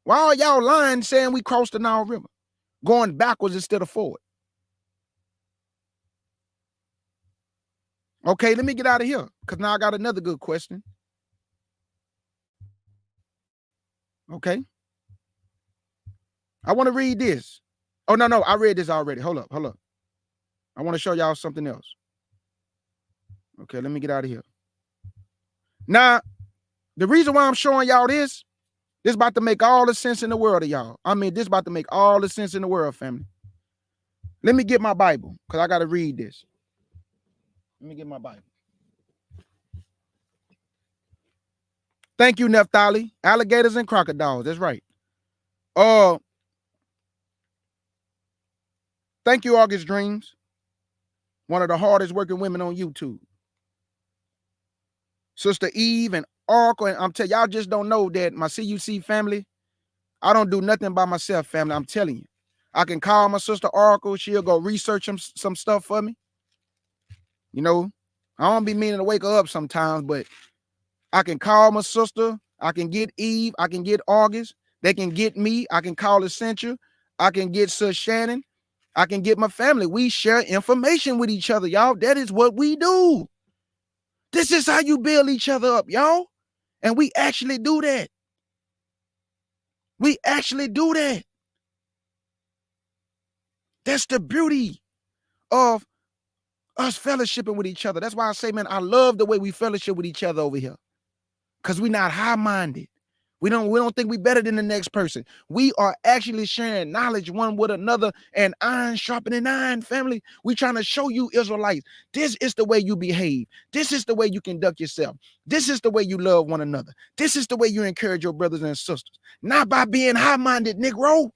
why are y'all lying saying we crossed the Nile River? Going backwards instead of forward. Okay, let me get out of here, because now I got another good question. Okay. I want to read this. Oh, no, I read this already. Hold up. I want to show y'all something else. Okay, let me get out of here. Now, the reason why I'm showing y'all this about to make all the sense in the world to y'all. I mean, this about to make all the sense in the world, family. Let me get my Bible, because I got to read this. Let me get my Bible. Thank you, Naphtali. Alligators and crocodiles. That's right. Thank you, August Dreams. One of the hardest working women on YouTube. Sister Eve and Oracle, and I'm telling y'all just don't know that my CUC family, I don't do nothing by myself, family. I'm telling you. I can call my sister Oracle. She'll go research some stuff for me. You know, I don't be meaning to wake her up sometimes, but I can call my sister. I can get Eve. I can get August. They can get me. I can call Essential. I can get Sis Shannon. I can get my family. We share information with each other, y'all. That is what we do. This is how you build each other up, y'all. And we actually do that. We actually do that. That's the beauty of us fellowshipping with each other. That's why I say, man, I love the way we fellowship with each other over here. Because we're not high-minded. We don't think we better than the next person. We are actually sharing knowledge one with another, and iron sharpening iron, family. We trying to show you Israelites, this is the way you behave. This is the way you conduct yourself. This is the way you love one another. This is the way you encourage your brothers and sisters. Not by being high-minded, Negro.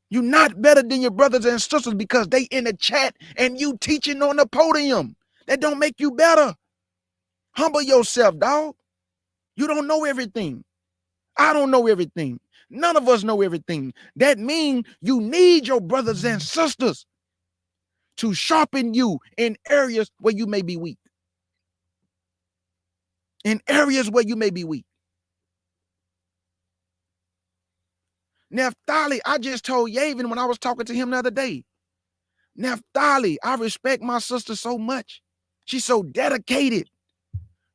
You're not better than your brothers and sisters because they in the chat and you teaching on the podium. That don't make you better. Humble yourself, dog. You don't know everything. I don't know everything. None of us know everything. That means you need your brothers and sisters to sharpen you in areas where you may be weak. In areas where you may be weak. Naphtali, I just told Yavin when I was talking to him the other day. Naphtali, I respect my sister so much. She's so dedicated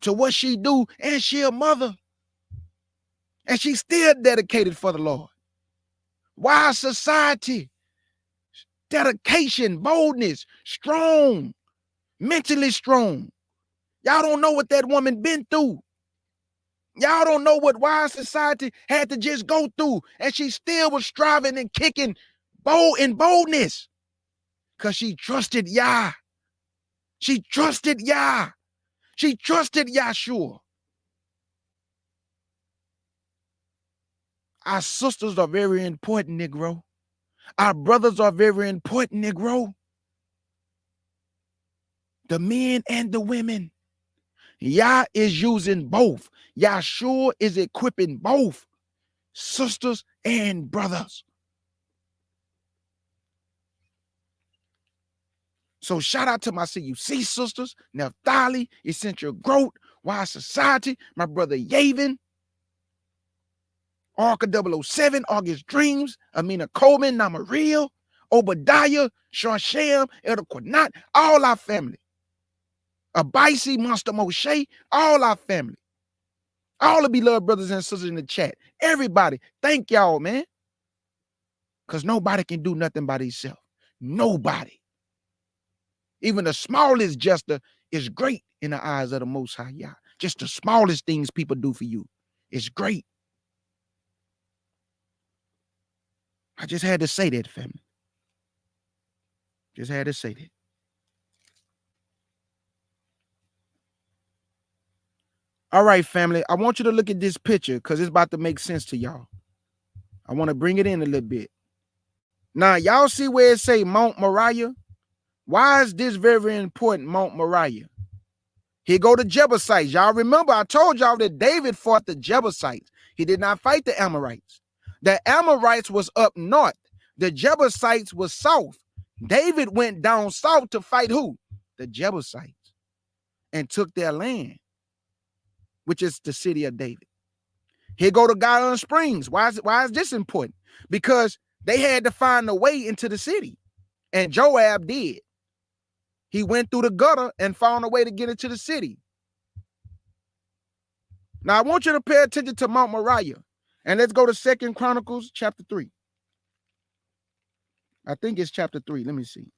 to what she do, and she a mother. And she's still dedicated for the Lord. Wise society, dedication, boldness, strong, mentally strong. Y'all don't know what that woman been through. Y'all don't know what wise society had to just go through. And she still was striving and kicking boldness. Because she trusted Yah. She trusted Yah. She trusted Yahshua. Our sisters are very important, Negro. Our brothers are very important, Negro. The men and the women. Yah is using both. Yahshua is equipping both sisters and brothers. So shout out to my CUC sisters, Naphtali, Essential Growth, Wise Society, my brother Yavin, Arca 007, August Dreams, Amina Coleman, Namaria, Obadiah, Sharsham, Elder Quanat, all our family. Abaisi, Monster Moshe, all our family. All the beloved brothers and sisters in the chat. Everybody, thank y'all, man. Because nobody can do nothing by themselves. Nobody. Even the smallest gesture is great in the eyes of the Most High Yah. Just the smallest things people do for you is great. I just had to say that, family. Just had to say that. All right, family. I want you to look at this picture because it's about to make sense to y'all. I want to bring it in a little bit. Now, y'all see where it say Mount Moriah? Why is this very important, Mount Moriah? Here go the Jebusites. Y'all remember I told y'all that David fought the Jebusites. He did not fight the Amorites. The Amorites was up north. The Jebusites was south. David went down south to fight who? The Jebusites. And took their land, which is the city of David. Here go the Guyana Springs. Why is this important? Because they had to find a way into the city. And Joab did. He went through the gutter and found a way to get into the city. Now, I want you to pay attention to Mount Moriah. And let's go to 2 Chronicles chapter 3. I think it's chapter 3. Let me see.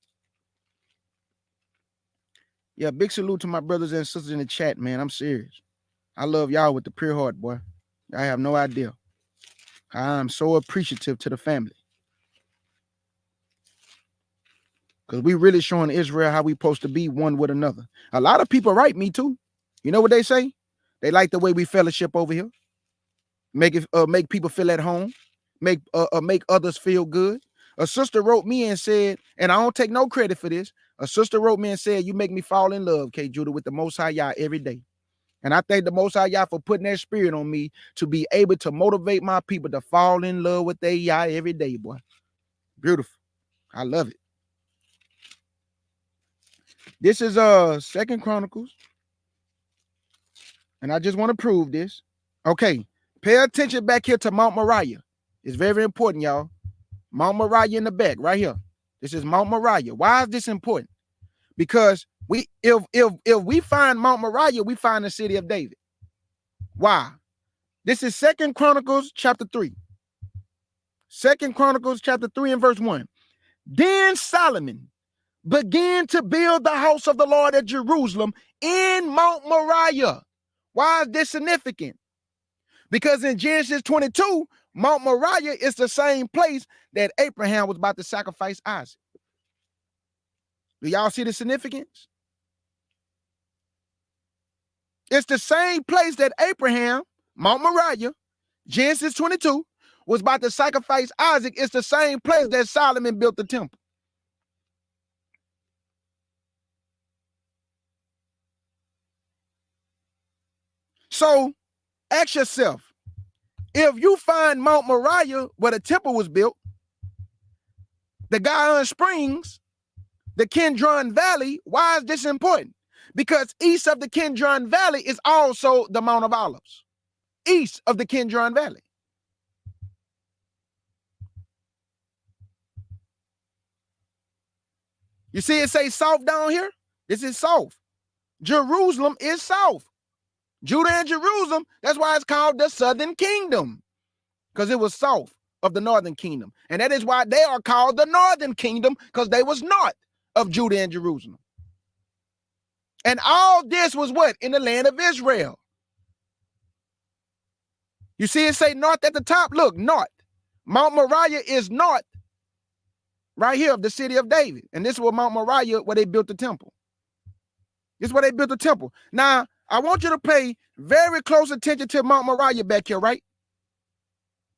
Yeah, big salute to my brothers and sisters in the chat, man. I'm serious. I love y'all with the pure heart, boy. I have no idea. I'm so appreciative to the family. Because we really showing Israel how we supposed to be one with another. A lot of people write me too. You know what they say? They like the way we fellowship over here. Make people feel at home. Make others feel good. A sister wrote me and said, and I don't take no credit for this. A sister wrote me and said, you make me fall in love, K. Judah, with the Most High Yah every day. And I thank the Most High Yah for putting that spirit on me to be able to motivate my people to fall in love with their Yah every day, boy. Beautiful. I love it. This is 2 Chronicles. And I just want to prove this. Okay. Pay attention back here to Mount Moriah. It's very important, y'all. Mount Moriah in the back, right here. This is Mount Moriah. Why is this important? Because if we find Mount Moriah, we find the city of David. Why? This is 2 Chronicles chapter 3. 2 Chronicles chapter 3 and verse 1. Then Solomon began to build the house of the Lord at Jerusalem in Mount Moriah. Why is this significant? Because in Genesis 22, Mount Moriah is the same place that Abraham was about to sacrifice Isaac. Do y'all see the significance? It's the same place that Abraham, Mount Moriah, Genesis 22, was about to sacrifice Isaac. It's the same place that Solomon built the temple. So ask yourself, If you find Mount Moriah where the temple was built, the Gihon Springs, the Kidron Valley, why is this important? Because east of the Kidron Valley is also the Mount of Olives. East of the Kidron Valley. You see it say south down here? This is south. Jerusalem is south. Judah and Jerusalem, that's why it's called the southern kingdom, because it was south of the northern kingdom. And that is why they are called the northern kingdom, because they was north of Judah and Jerusalem. And all this was what? In the land of Israel. You see it say north at the top? Look, north. Mount Moriah is north right here of the city of David. And this is where Mount Moriah, where they built the temple. This is where they built the temple. Now, I want you to pay very close attention to Mount Moriah back here, right?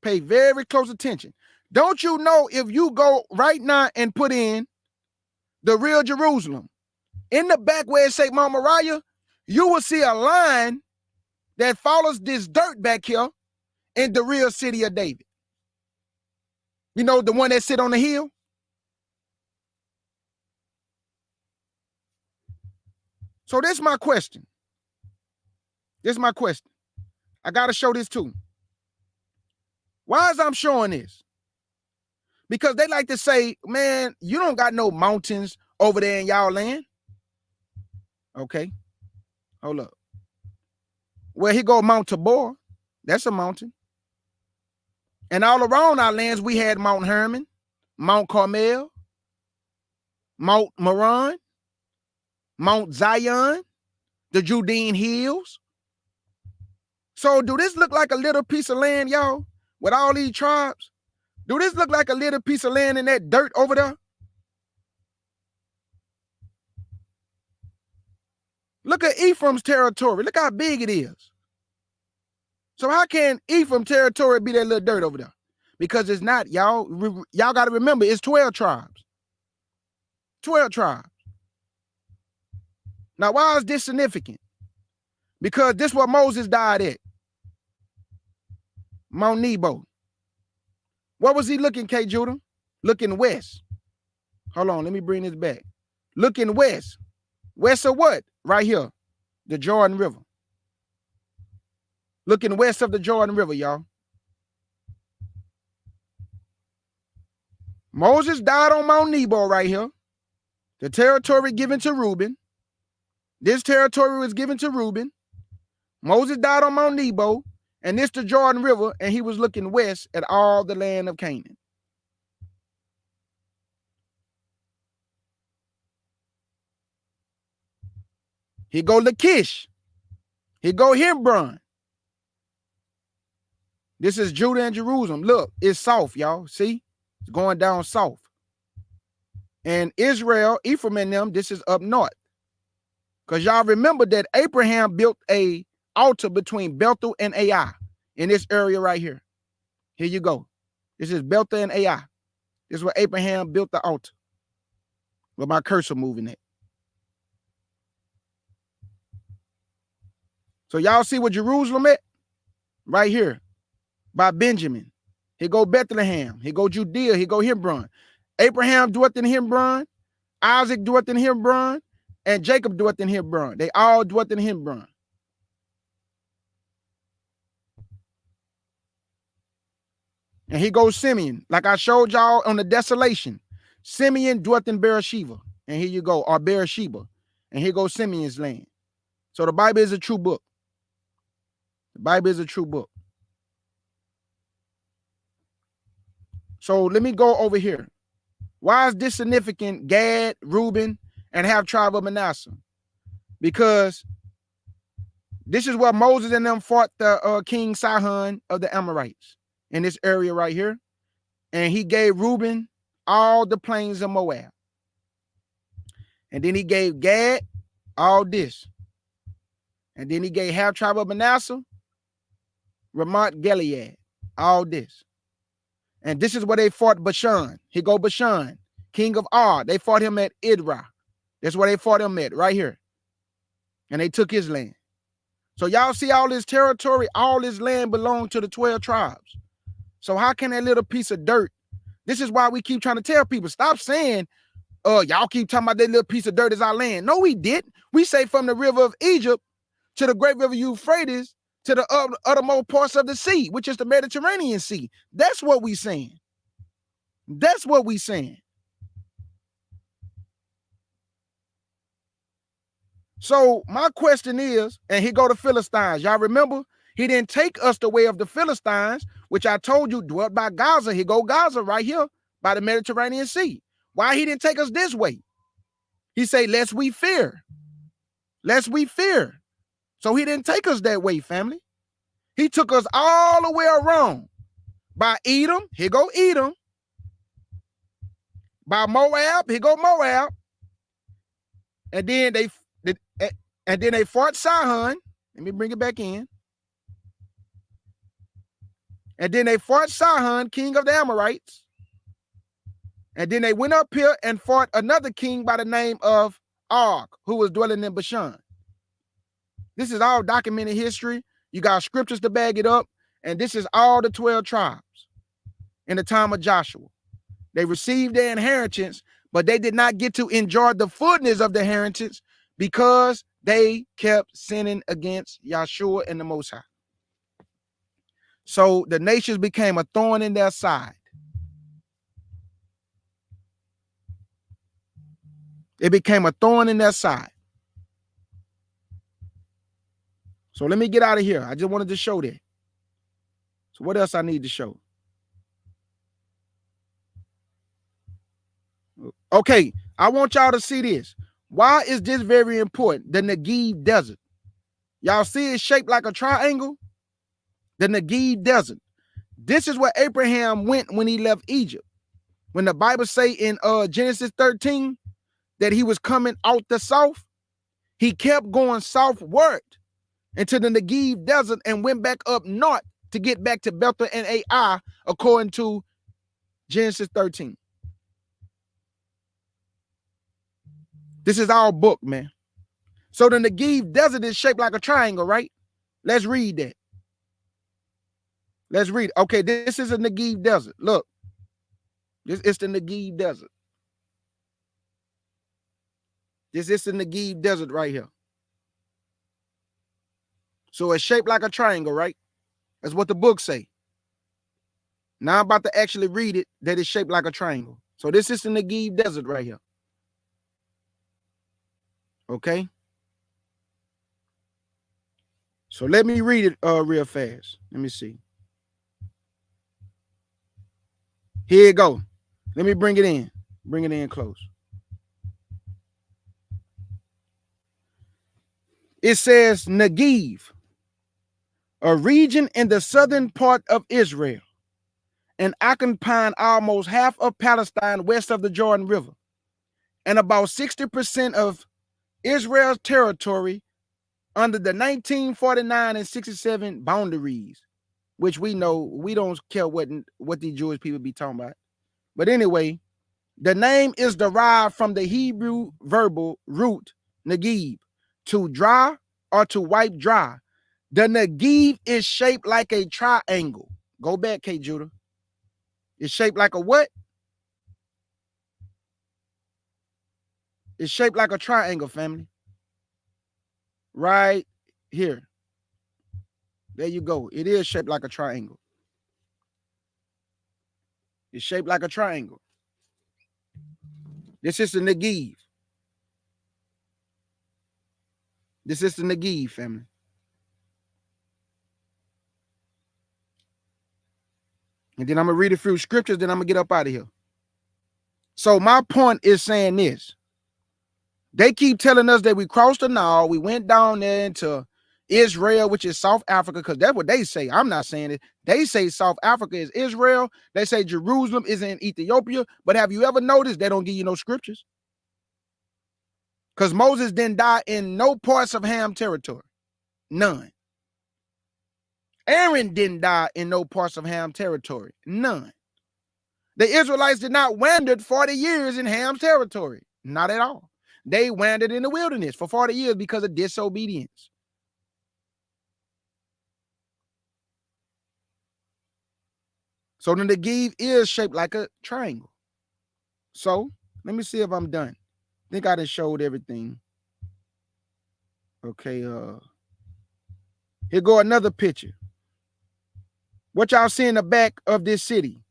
Pay very close attention. Don't you know if you go right now and put in the real Jerusalem, in the back where it say Mount Moriah, you will see a line that follows this dirt back here in the real city of David. You know, the one that sit on the hill? So this is my question. This is my question. I got to show this too. Why is I'm showing this? Because they like to say, man, you don't got no mountains over there in y'all land. Okay. Hold up. Well, here go Mount Tabor. That's a mountain. And all around our lands, we had Mount Hermon, Mount Carmel, Mount Moran, Mount Zion, the Judean hills. So do this look like a little piece of land, y'all, with all these tribes? Do this look like a little piece of land in that dirt over there? Look at Ephraim's territory. Look how big it is. So how can Ephraim territory be that little dirt over there? Because it's not, y'all. Y'all got to remember, it's 12 tribes. 12 tribes. Now, why is this significant? Because this is where Moses died at. Mount Nebo. What was he looking, K. Judah? Looking west. Hold on, let me bring this back. Looking west. West of what? Right here. The Jordan River. Looking west of the Jordan River, y'all. Moses died on Mount Nebo right here. The territory given to Reuben. This territory was given to Reuben. Moses died on Mount Nebo, and this the Jordan River, and he was looking west at all the land of Canaan. Here go Lachish. Here go Hebron. This is Judah and Jerusalem. Look, it's south, y'all. See? It's going down south. And Israel, Ephraim and them, this is up north. Because y'all remember that Abraham built a altar between Bethel and Ai in this area right here. Here you go. This is Bethel and Ai. This is where Abraham built the altar. With my cursor moving it. So y'all see what Jerusalem at? Right here. By Benjamin. Here go Bethlehem. Here go Judea. Here go Hebron. Abraham dwelt in Hebron. Isaac dwelt in Hebron. And Jacob dwelt in Hebron. They all dwelt in Hebron. And here goes Simeon. Like I showed y'all on the Desolation. Simeon dwelt in Beersheba. And here you go. Or Beersheba. And here goes Simeon's land. So the Bible is a true book. The Bible is a true book. So let me go over here. Why is this significant? Gad, Reuben, and half tribe of Manasseh? Because this is where Moses and them fought the King Sihon of the Amorites in this area right here. And he gave Reuben all the plains of Moab. And then he gave Gad all this. And then he gave half tribe of Manasseh, Ramoth Gilead, all this. And this is where they fought Bashan. Here go Bashan, king of Og. They fought him at Idra. That's where they fought him at, right here. And they took his land. So y'all see all this territory, all this land belonged to the 12 tribes. So how can that little piece of dirt? This is why we keep trying to tell people, stop saying, y'all keep talking about that little piece of dirt is our land. No, we didn't. We say from the river of Egypt to the great river Euphrates to the uttermost parts of the sea, which is the Mediterranean Sea. That's what we saying. That's what we saying. So my question is, and here go the Philistines. Y'all remember, he didn't take us the way of the Philistines, which I told you dwelt by Gaza. Here go Gaza right here by the Mediterranean Sea. Why he didn't take us this way? He say, lest we fear. Lest we fear. So he didn't take us that way, family. He took us all the way around. By Edom, here go Edom. By Moab, here go Moab. And then they fought Sihon. Let me bring it back in. And then they fought Sihon, king of the Amorites. And then they went up here and fought another king by the name of Og, who was dwelling in Bashan. This is all documented history. You got scriptures to back it up. And this is all the 12 tribes in the time of Joshua. They received their inheritance, but they did not get to enjoy the fullness of the inheritance because they kept sinning against Yahshua and the Most High. So the nations became a thorn in their side. It became a thorn in their side. So let me get out of here. I just wanted to show that. So what else I need to show? Okay, I want y'all to see this. Why is this very important? The Negev Desert. Y'all see it shaped like a triangle? The Negev Desert. This is where Abraham went when he left Egypt. When the Bible say in Genesis 13 that he was coming out the south, he kept going southward into the Negev Desert and went back up north to get back to Bethel and Ai, according to Genesis 13. This is our book, man. So the Negev Desert is shaped like a triangle, right? Let's read that. Let's read. Okay, this is a Negev Desert. Look, this is the Negev Desert. This is the Negev Desert right here. So it's shaped like a triangle, right? That's what the book say. Now I'm about to actually read it, that it's shaped like a triangle. So this is the Negev Desert right here. Okay. So let me read it real fast. Let me see. Here you go. Let me bring it in. Bring it in close. It says Negev, a region in the southern part of Israel, and occupying almost half of Palestine west of the Jordan River, and about 60% of Israel's territory under the 1949 and 67 boundaries, which we know we don't care what these Jewish people be talking about. But anyway, the name is derived from the Hebrew verbal root Negev, to dry or to wipe dry. The Negev is shaped like a triangle. Go back, K. Judah. It's shaped like a what? It's shaped like a triangle, family. Right here. There you go. It is shaped like a triangle. It's shaped like a triangle. This is the Negev. This is the Negev, family. And then I'm going to read a few scriptures, then I'm going to get up out of here. So my point is saying this. They keep telling us that we crossed the Nile, we went down there into Israel, which is South Africa, because that's what they say. I'm not saying it. They say South Africa is Israel. They say Jerusalem is in Ethiopia. But have you ever noticed they don't give you no scriptures? Because Moses didn't die in no parts of Ham territory. None. Aaron didn't die in no parts of Ham territory. None. The Israelites did not wander 40 years in Ham territory. Not at all. They wandered in the wilderness for 40 years because of disobedience. So the Negev is shaped like a triangle. So let me see if I'm done. I think I done showed everything. Okay, here go another picture. What y'all see in the back of this city?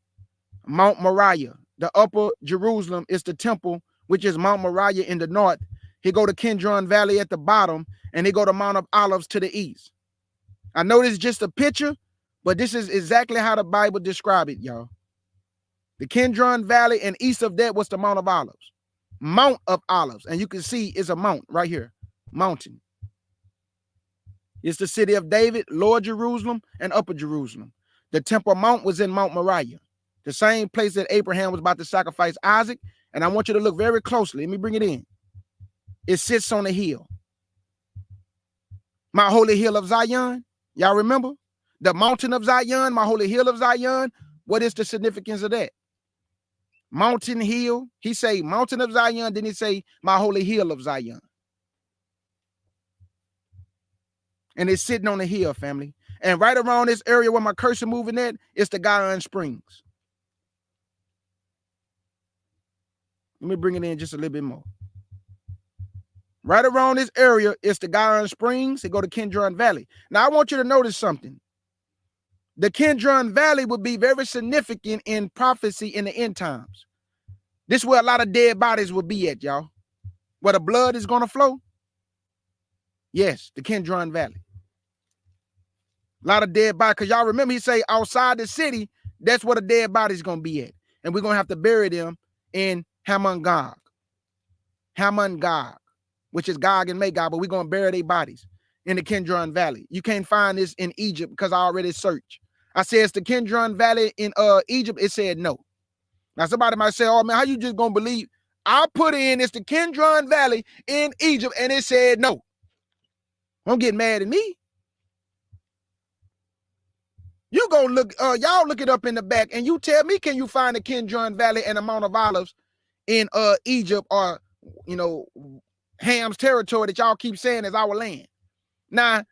Mount Moriah. The upper Jerusalem is the temple, which is Mount Moriah in the north. Here go the Kidron Valley at the bottom, and here go the Mount of Olives to the east. I know this is just a picture, but this is exactly how the Bible describes it, y'all. The Kidron Valley, and east of that was the Mount of Olives. Mount of Olives, and you can see it's a mount right here, mountain. It's the city of David, Lower Jerusalem, and Upper Jerusalem. The Temple Mount was in Mount Moriah, the same place that Abraham was about to sacrifice Isaac. And I want you to look very closely. Let me bring it in. It sits on a hill. My holy hill of Zion. Y'all remember? The mountain of Zion, my holy hill of Zion. What is the significance of that? Mountain hill. He say mountain of Zion, then he say my holy hill of Zion. And it's sitting on the hill, family. And right around this area where my cursor moving at, it's the Geographical Springs. Let me bring it in just a little bit more. Right around this area, it's the Geographical Springs. They go to Kidron Valley. Now, I want you to notice something. The Kidron Valley would be very significant in prophecy in the end times. This is where a lot of dead bodies will be at, y'all. Where the blood is going to flow. Yes, the Kidron Valley. A lot of dead bodies. Because y'all remember he say outside the city, that's where the dead body is going to be at. And we're going to have to bury them in Hamon Gog. Hamon Gog, which is Gog and Magog, but we're going to bury their bodies in the Kidron Valley. You can't find this in Egypt because I already searched. I said it's the Kidron Valley in Egypt. It said no. Now somebody might say, oh man, how you just going to believe? I put in it's the Kidron Valley in Egypt and it said no. Don't get mad at me. You go look, y'all look it up in the back and you tell me, can you find the Kidron Valley and the Mount of Olives in Egypt or, you know, Ham's territory that y'all keep saying is our land? Now,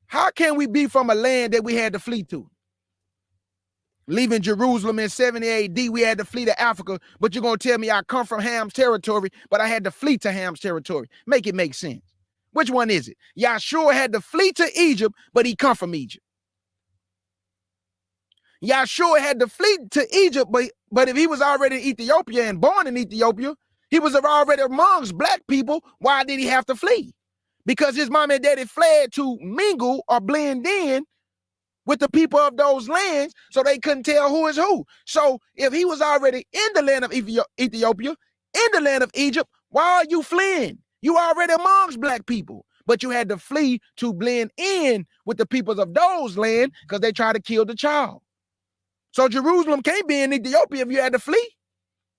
how can we be from a land that we had to flee to? Leaving Jerusalem in 70 AD, we had to flee to Africa, but you're going to tell me I come from Ham's territory, but I had to flee to Ham's territory. Make it make sense. Which one is it? Yahshua had to flee to Egypt, but he come from Egypt. Yahshua had to flee to Egypt, but if he was already in Ethiopia and born in Ethiopia, he was already amongst black people. Why did he have to flee? Because his mom and daddy fled to mingle or blend in with the people of those lands so they couldn't tell who is who. So if he was already in the land of Ethiopia, in the land of Egypt, why are you fleeing? You already amongst black people, but you had to flee to blend in with the peoples of those lands because they tried to kill the child. So Jerusalem can't be in Ethiopia if you had to flee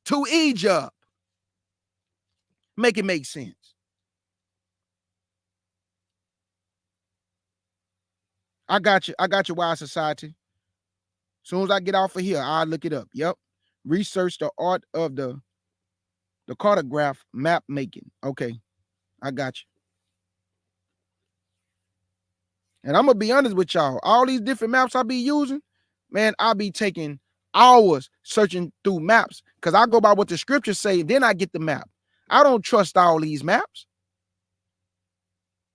to Egypt. Make it make sense. I got you. I got you, Wise Society. As soon as I get off of here, I'll look it up. Yep. Research the art of the cartograph map making. Okay. I got you. And I'm going to be honest with y'all. All these different maps I be using, man, I'll be taking hours searching through maps because I go by what the scriptures say, then I get the map. I don't trust all these maps.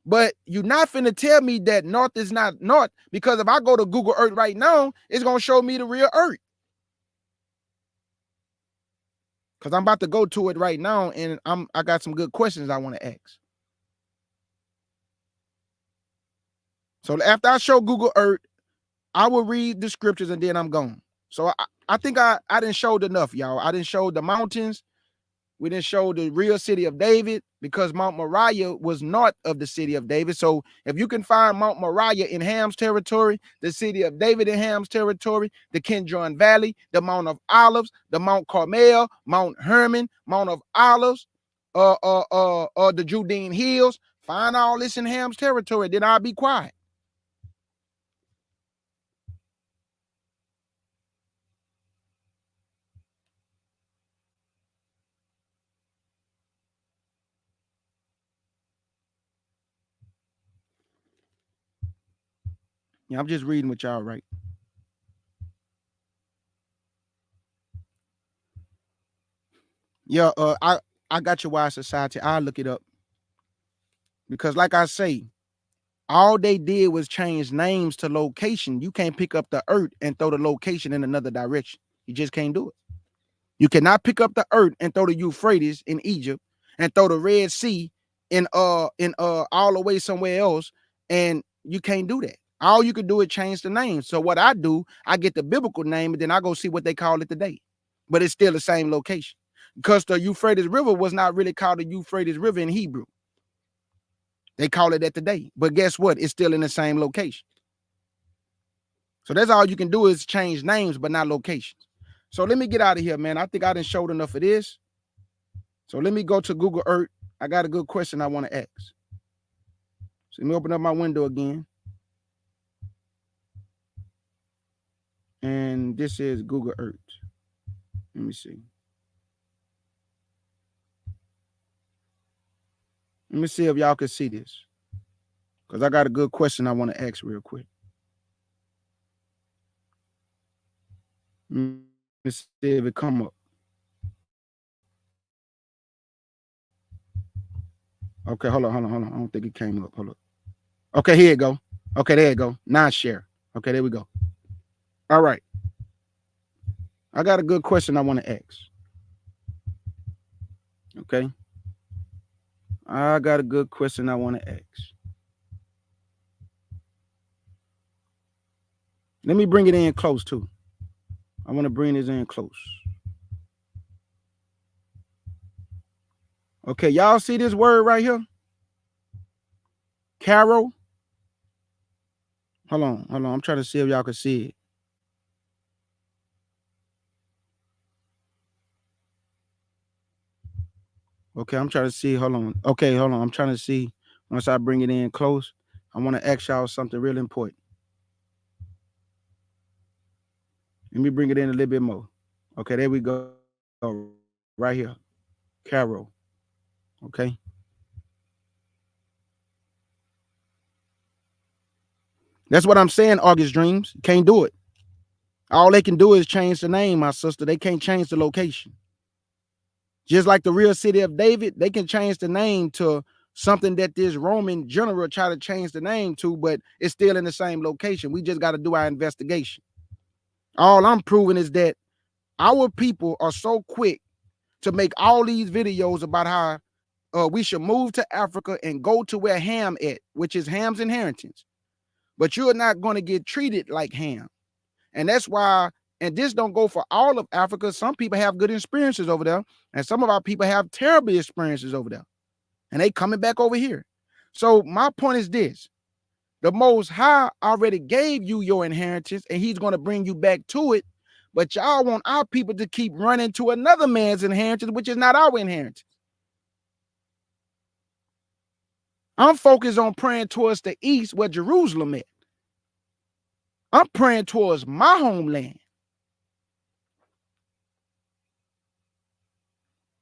But you're not finna tell me that north is not north, because if I go to Google Earth right now, it's gonna show me the real Earth. Because I'm about to go to it right now, and I got some good questions I want to ask. So after I show Google Earth, I will read the scriptures and then I'm gone. So I think I didn't show enough, y'all. I didn't show the mountains. We didn't show the real city of David because Mount Moriah was north of the city of David. So if you can find Mount Moriah in Ham's territory, the city of David in Ham's territory, the Kidron Valley, the Mount of Olives, the Mount Carmel, Mount Hermon, Mount of Olives, the Judean Hills, find all this in Ham's territory, then I'll be quiet. Yeah, I'm just reading with y'all, right? Yeah, I got your wide society. I'll look it up. Because like I say, all they did was change names to location. You can't pick up the earth and throw the location in another direction. You just can't do it. You cannot pick up the earth and throw the Euphrates in Egypt and throw the Red Sea in all the way somewhere else, and you can't do that. All you can do is change the name. So what I do, I get the biblical name, and then I go see what they call it today. But it's still the same location. Because the Euphrates River was not really called the Euphrates River in Hebrew. They call it that today. But guess what? It's still in the same location. So that's all you can do is change names, but not locations. So let me get out of here, man. I think I done showed enough of this. So let me go to Google Earth. I got a good question I want to ask. So let me open up my window again. And this is Google Earth. Let me see. Let me see if y'all can see this. Because I got a good question I want to ask real quick. Let me see if it come up. Okay, hold on. I don't think it came up. Hold up. Okay, here it go. Okay, there it go. Now share. Okay, there we go. All right. I got a good question I want to ask. Okay. I got a good question I want to ask. Let me bring it in close too. I want to bring this in close. Okay, y'all see this word right here? Carol. Hold on. I'm trying to see if y'all can see it. Okay, I'm trying to see. Hold on. Okay, hold on. I'm trying to see. Once I bring it in close, I want to ask y'all something really important. Let me bring it in a little bit more. Okay, there we go. Right here. Carol. Okay. That's what I'm saying, August Dreams. Can't do it. All they can do is change the name, my sister. They can't change the location. Just like the real city of David, they can change the name to something that this Roman general tried to change the name to, but it's still in the same location. We just got to do our investigation. All I'm proving is that our people are so quick to make all these videos about how we should move to Africa and go to where Ham at, which is Ham's inheritance. But you're not going to get treated like Ham. And that's why, and this don't go for all of Africa. Some people have good experiences over there, and some of our people have terrible experiences over there. And they coming back over here. So my point is this. The Most High already gave you your inheritance, and he's going to bring you back to it. But y'all want our people to keep running to another man's inheritance, which is not our inheritance. I'm focused on praying towards the east where Jerusalem is. I'm praying towards my homeland.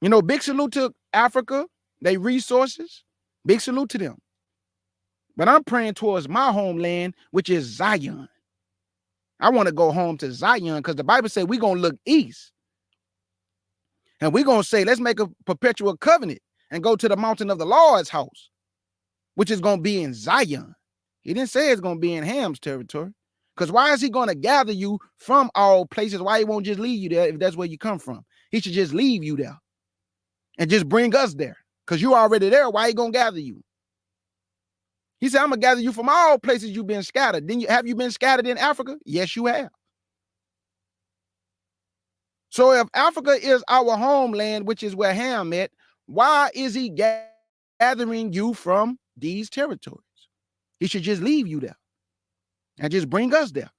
You know, big salute to Africa, they resources, big salute to them. But I'm praying towards my homeland, which is Zion. I want to go home to Zion because the Bible says we're going to look east. And we're going to say, let's make a perpetual covenant and go to the mountain of the Lord's house, which is going to be in Zion. He didn't say it's going to be in Ham's territory. Because why is he going to gather you from all places? Why he won't just leave you there if that's where you come from? He should just leave you there and just bring us there. Because you're already there. Why he going to gather you? He said, I'm going to gather you from all places you've been scattered. Have you been scattered in Africa? Yes, you have. So if Africa is our homeland, which is where Ham at, why is he gathering you from these territories? He should just leave you there and just bring us there.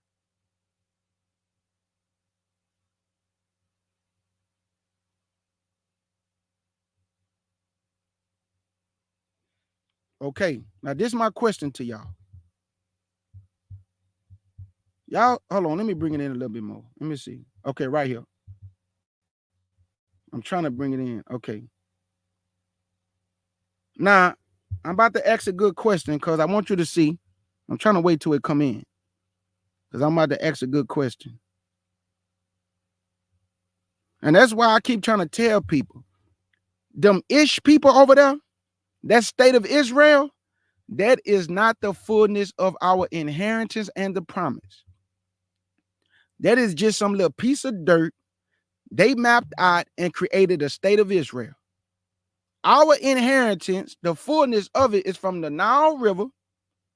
Okay, now this is my question to y'all. Y'all, hold on, let me bring it in a little bit more. Let me see. Okay, right here. I'm trying to bring it in. Okay. Now, I'm about to ask a good question because I want you to see. I'm trying to wait till it come in because I'm about to ask a good question. And that's why I keep trying to tell people, them Ish people over there, that state of Israel, that is not the fullness of our inheritance and the promise. That is just some little piece of dirt they mapped out and created a state of Israel. Our inheritance, the fullness of it, is from the Nile River,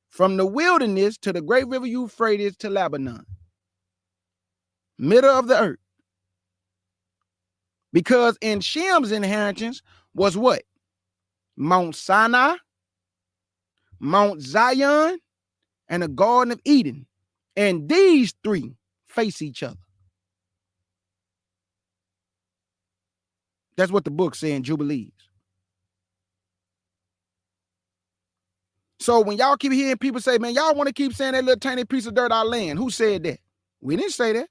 from the wilderness to the great river Euphrates to Lebanon, middle of the earth. Because in Shem's inheritance was what? Mount Sinai, Mount Zion, and the Garden of Eden. And these three face each other. That's what the book says in Jubilees. So when y'all keep hearing people say, man, y'all want to keep saying that little tiny piece of dirt our land. Who said that? We didn't say that.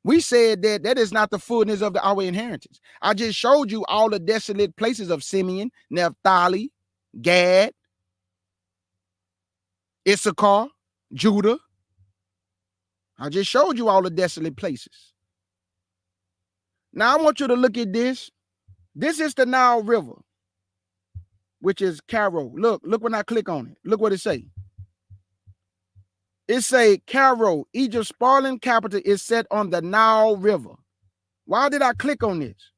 We said that that is not the fullness of our inheritance. I just showed you all the desolate places of Simeon, Naphtali, Gad, Issachar, Judah. I just showed you all the desolate places. Now I want you to look at this. This is the Nile River, which is Cairo. Look when I click on it. Look what it say. It say Cairo, Egypt's sprawling capital, is set on the Nile River. Why did I click on this?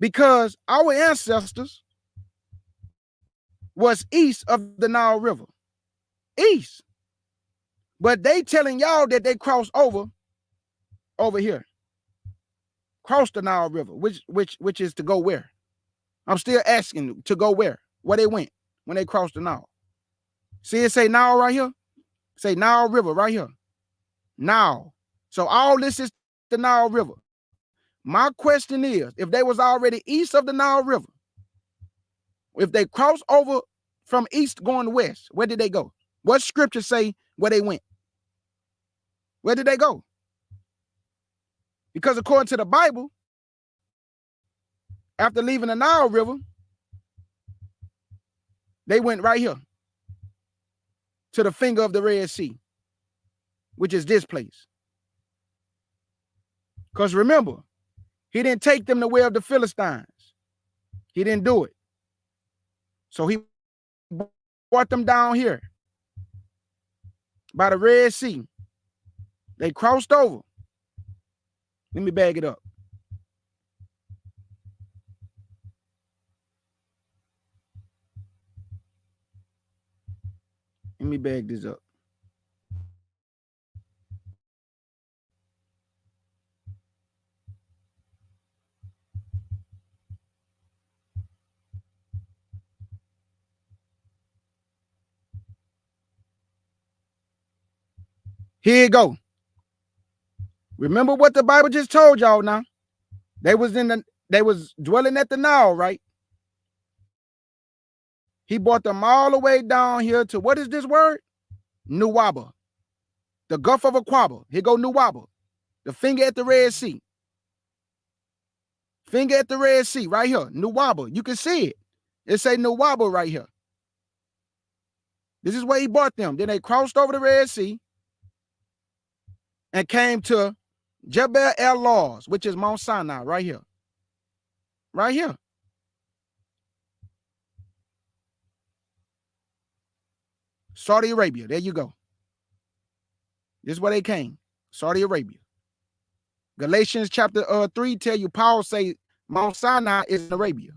Because our ancestors was east of the Nile River. East. But they telling y'all that they crossed over here. Crossed the Nile River, which is to go where? I'm still asking to go where? Where they went when they crossed the Nile. See it say Nile right here? Say Nile River right here. Nile. So all this is the Nile River. My question is, if they was already east of the Nile River, if they crossed over from east going west, where did they go? What scripture say where they went? Where did they go? Because according to the Bible, after leaving the Nile River, they went right here to the finger of the Red Sea, which is this place. Because remember, he didn't take them the way of the Philistines. He didn't do it. So he brought them down here by the Red Sea. They crossed over. Let me bag it up. Let me bag this up. Here you go. Remember what the Bible just told y'all now. They was dwelling at the Nile, right? He brought them all the way down here to, what is this word? Nuwaba. The Gulf of Aquaba. Here go Nuwaba. The finger at the Red Sea. Finger at the Red Sea, right here. Nuwaba. You can see it. It say Nuwaba right here. This is where he brought them. Then they crossed over the Red Sea and came to Jebel El Lawz, which is Mount Sinai, right here. Right here. Saudi Arabia. There you go. This is where they came. Saudi Arabia. Galatians chapter 3 tell you, Paul say Mount Sinai is in Arabia.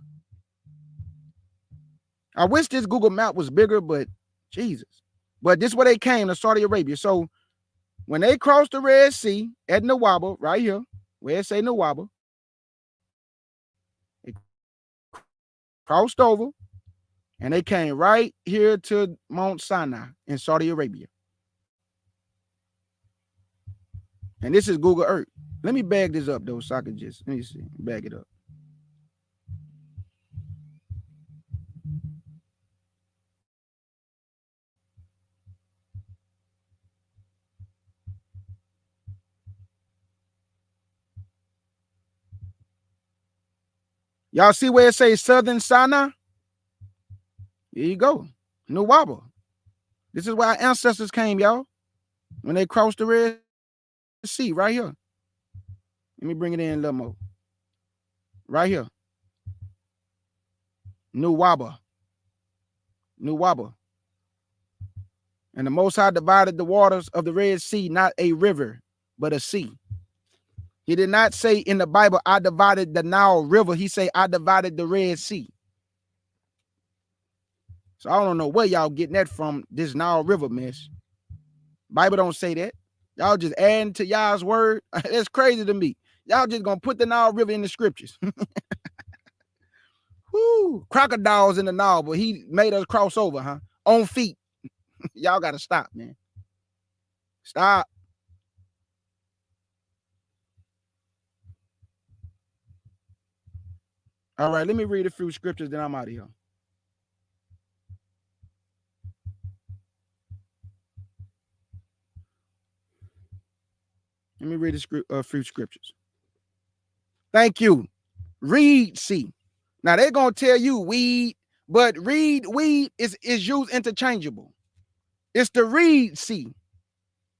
I wish this Google map was bigger, but Jesus. But this is where they came, to Saudi Arabia. So when they crossed the Red Sea at Nuwaba, right here, where it say Nuwaba, they crossed over and they came right here to Mount Sinai in Saudi Arabia. And this is Google Earth. Let me bag this up though, so I can just, let me see, bag it up. Y'all see where it says Southern Sinai? Here you go. Nuwaba. This is where our ancestors came, y'all. When they crossed the Red Sea, right here. Let me bring it in a little more. Right here. Nuwaba. And the Most High divided the waters of the Red Sea, not a river, but a sea. He did not say in the Bible, I divided the Nile River. He said, I divided the Red Sea. So I don't know where y'all getting that from, this Nile River mess. Bible don't say that. Y'all just adding to y'all's word. That's crazy to me. Y'all just gonna put the Nile River in the scriptures. Whoo, crocodiles in the Nile, but he made us cross over, huh? On feet. Y'all gotta stop, man. Stop. All right, let me read a few scriptures, then I'm out of here. Let me read a few scriptures. Thank you. Reed sea. Now they're gonna tell you weed, but weed is used interchangeable. It's the reed sea.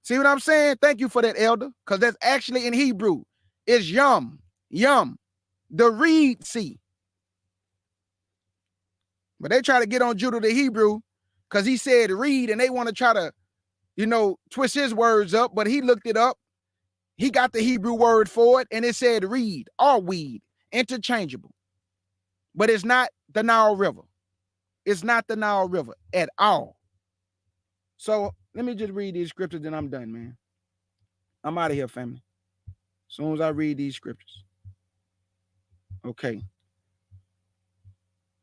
See what I'm saying? Thank you for that, elder, because that's actually in Hebrew. It's yum. The reed sea. But they try to get on Judah the Hebrew because he said reed, and they want to try to, twist his words up, but he looked it up. He got the Hebrew word for it, and it said reed or weed, interchangeable. But it's not the Nile River. It's not the Nile River at all. So let me just read these scriptures, then I'm done, man. I'm out of here, family. As soon as I read these scriptures. Okay.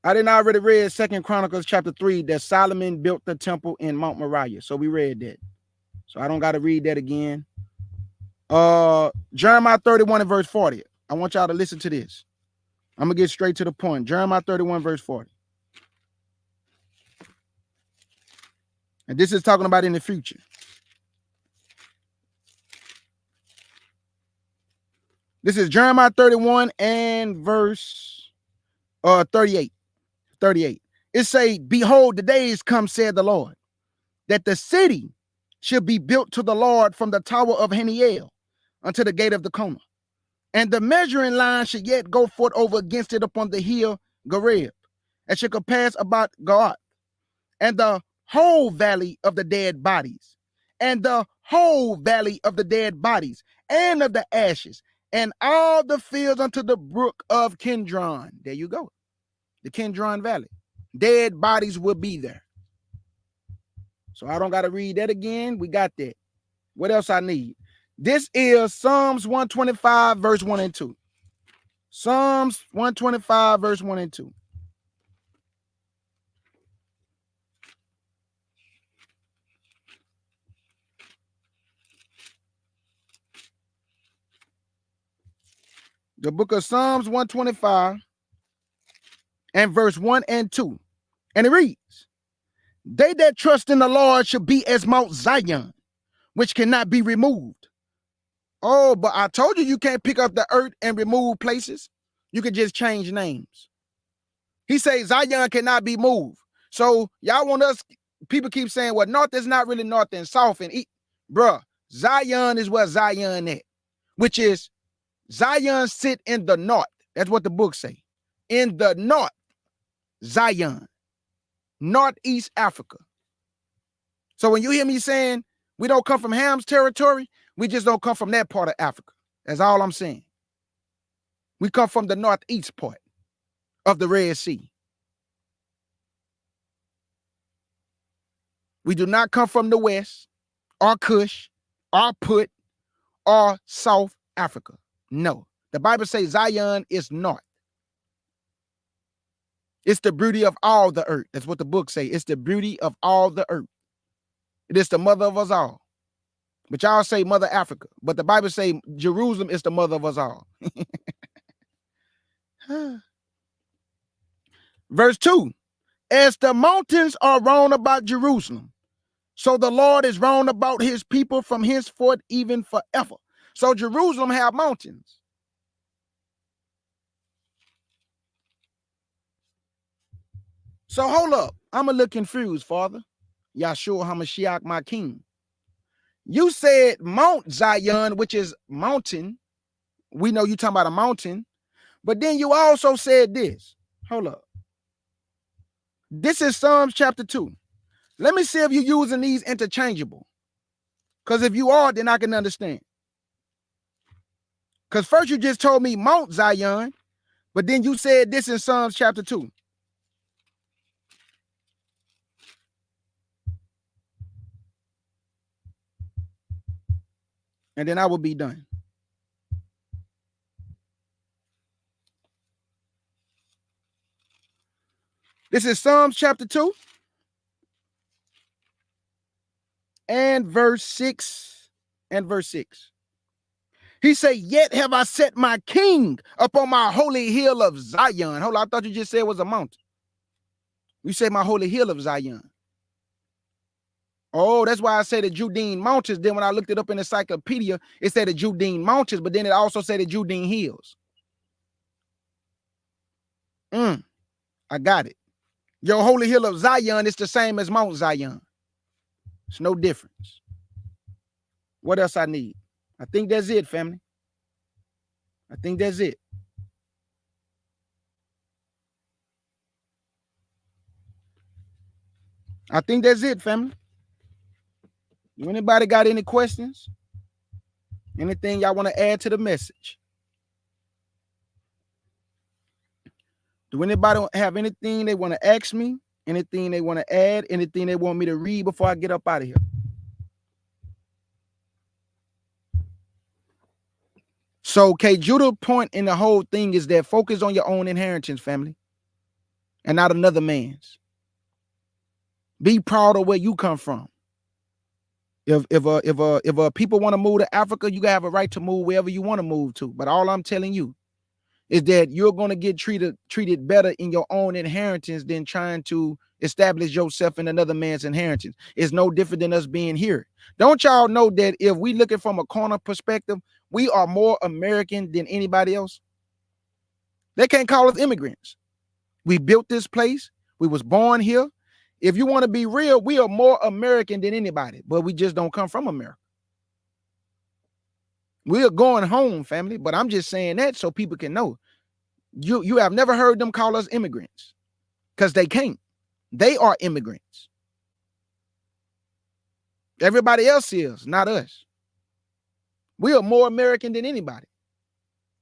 I didn't already read 2 Chronicles chapter 3 that Solomon built the temple in Mount Moriah. So we read that. So I don't got to read that again. Jeremiah 31 and verse 40. I want y'all to listen to this. I'm going to get straight to the point. Jeremiah 31 verse 40. And this is talking about in the future. This is Jeremiah 31 and verse 38. 38. It say, behold, the days come, said the Lord, that the city should be built to the Lord from the tower of Heniel unto the gate of the Coma. And the measuring line should yet go forth over against it upon the hill Gareb, and should compass about God, and the whole valley of the dead bodies, and the whole valley of the dead bodies, and of the ashes, and all the fields unto the brook of Kidron. There you go. The Kidron Valley. Dead bodies will be there. So I don't got to read that again. We got that. What else I need? This is Psalms 125, verse 1 and 2. Psalms 125, verse 1 and 2. The book of Psalms 125 and verse 1 and 2. And it reads, they that trust in the Lord shall be as Mount Zion, which cannot be removed. Oh, but I told you can't pick up the earth and remove places. You can just change names. He says Zion cannot be moved. So y'all want us, people keep saying, well, north is not really north and south and east. Bruh, Zion is where Zion at, which is Zion sit in the north. That's what the book say. In the north, Zion, northeast Africa. So when you hear me saying we don't come from Ham's territory, we just don't come from that part of Africa. That's all I'm saying. We come from the northeast part of the Red Sea. We do not come from the west or Kush or Put or South Africa. No. The Bible says Zion is north. It's the beauty of all the earth. That's what the book say. It's the beauty of all the earth. It is the mother of us all. But y'all say Mother Africa. But the Bible say Jerusalem is the mother of us all. Verse 2. As the mountains are round about Jerusalem, so the Lord is round about his people from henceforth even forever. So Jerusalem have mountains. So hold up. I'm a little confused, Father. Yahshua HaMashiach, my king. You said Mount Zion, which is mountain. We know you talking about a mountain. But then you also said this. Hold up. This is Psalms chapter 2. Let me see if you're using these interchangeable. Because if you are, then I can understand. Because first you just told me Mount Zion, but then you said this in Psalms chapter 2. And then I will be done. This is Psalms chapter 2 and verse 6 and verse 6. He said, yet have I set my king upon my holy hill of Zion. Hold on, I thought you just said it was a mountain. You said my holy hill of Zion. Oh, that's why I said the Judean mountains. Then when I looked it up in the encyclopedia, it said the Judean mountains, but then it also said the Judean hills. I got it. Your holy hill of Zion is the same as Mount Zion. It's no difference. What else I need? I think that's it, family. I think that's it. I think that's it, family. Anybody got any questions? Anything y'all want to add to the message? Do anybody have anything they want to ask me? Anything they want to add? Anything they want me to read before I get up out of here? So, okay, Judah's point in the whole thing is that focus on your own inheritance, family, and not another man's. Be proud of where you come from. If people want to move to Africa, you have a right to move wherever you want to move to. But all I'm telling you is that you're going to get treated better in your own inheritance than trying to establish yourself in another man's inheritance. It's no different than us being here. Don't y'all know that if we look at from a corner perspective, we are more American than anybody else? They can't call us immigrants. We built this place. We was born here. If you want to be real, we are more American than anybody, but we just don't come from America. We are going home, family, but I'm just saying that so people can know. You have never heard them call us immigrants because they can't. They are immigrants. Everybody else is, not us. We are more American than anybody.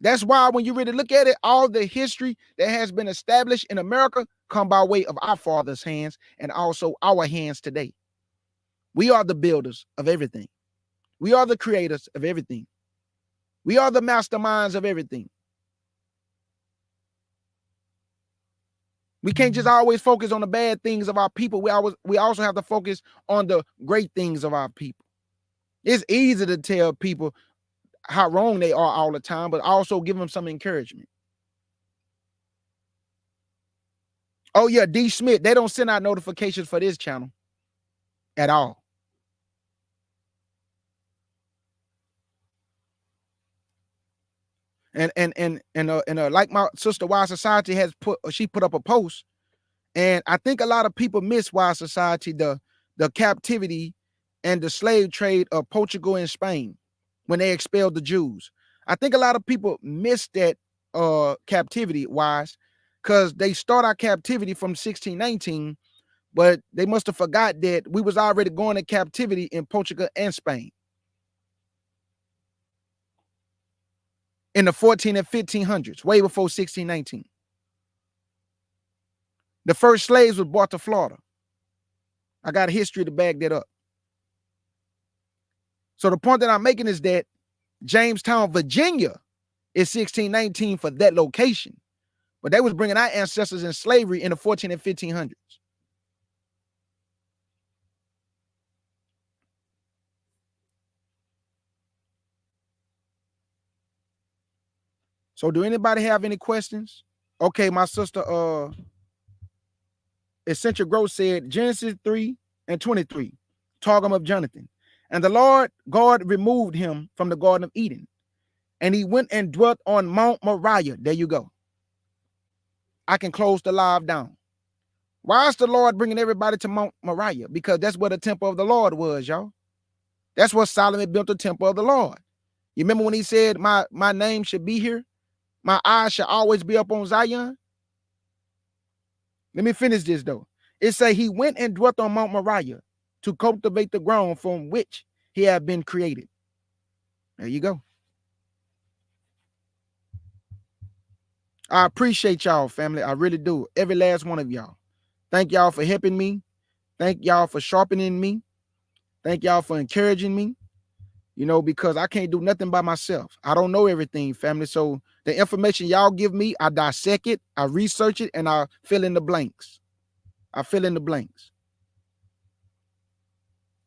That's why when you really look at it, all the history that has been established in America come by way of our father's hands and also our hands today. We are the builders of everything. We are the creators of everything. We are the masterminds of everything. We can't just always focus on the bad things of our people. We also have to focus on the great things of our people. It's easy to tell people how wrong they are all the time, but also give them some encouragement. Oh yeah, D. Smith, they don't send out notifications for this channel at all. And like my sister Wise Society has put up a post, and I think a lot of people miss Wise Society, the captivity and the slave trade of Portugal and Spain when they expelled the Jews. I think a lot of people miss that captivity, Wise, because they start our captivity from 1619, but they must have forgot that we was already going to captivity in Portugal and Spain in the 14 and 1500s, way before 1619. The first slaves were brought to Florida. I got a history to back that up. So the point that I'm making is that Jamestown, Virginia is 1619 for that location, but they was bringing our ancestors in slavery in the 14 and 1500s. So do anybody have any questions? Okay, my sister Essential Growth said Genesis 3 and 23, talking of Jonathan. And the Lord God removed him from the Garden of Eden, and he went and dwelt on Mount Moriah. There you go. I can close the live down. Why is the Lord bringing everybody to Mount Moriah? Because that's where the temple of the Lord was, y'all. That's where Solomon built the temple of the Lord. You remember when he said, my name should be here? My eyes shall always be up on Zion? Let me finish this, though. It say he went and dwelt on Mount Moriah to cultivate the ground from which he had been created. There you go. I appreciate y'all, family. I really do. Every last one of y'all. Thank y'all for helping me. Thank y'all for sharpening me. Thank y'all for encouraging me. You know, because I can't do nothing by myself. I don't know everything, family. So the information y'all give me, I dissect it, I research it, and I fill in the blanks. I fill in the blanks.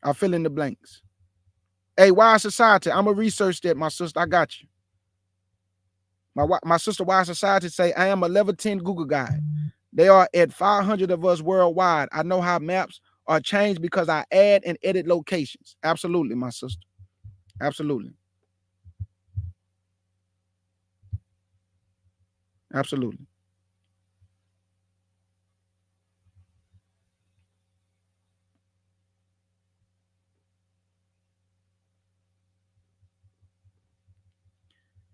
I fill in the blanks. Hey, Wise Society, I'm going to research that, my sister. I got you. My sister Wise Society say, I am a level 10 Google guide. They are at 500 of us worldwide. I know how maps are changed because I add and edit locations. Absolutely, my sister. Absolutely. Absolutely.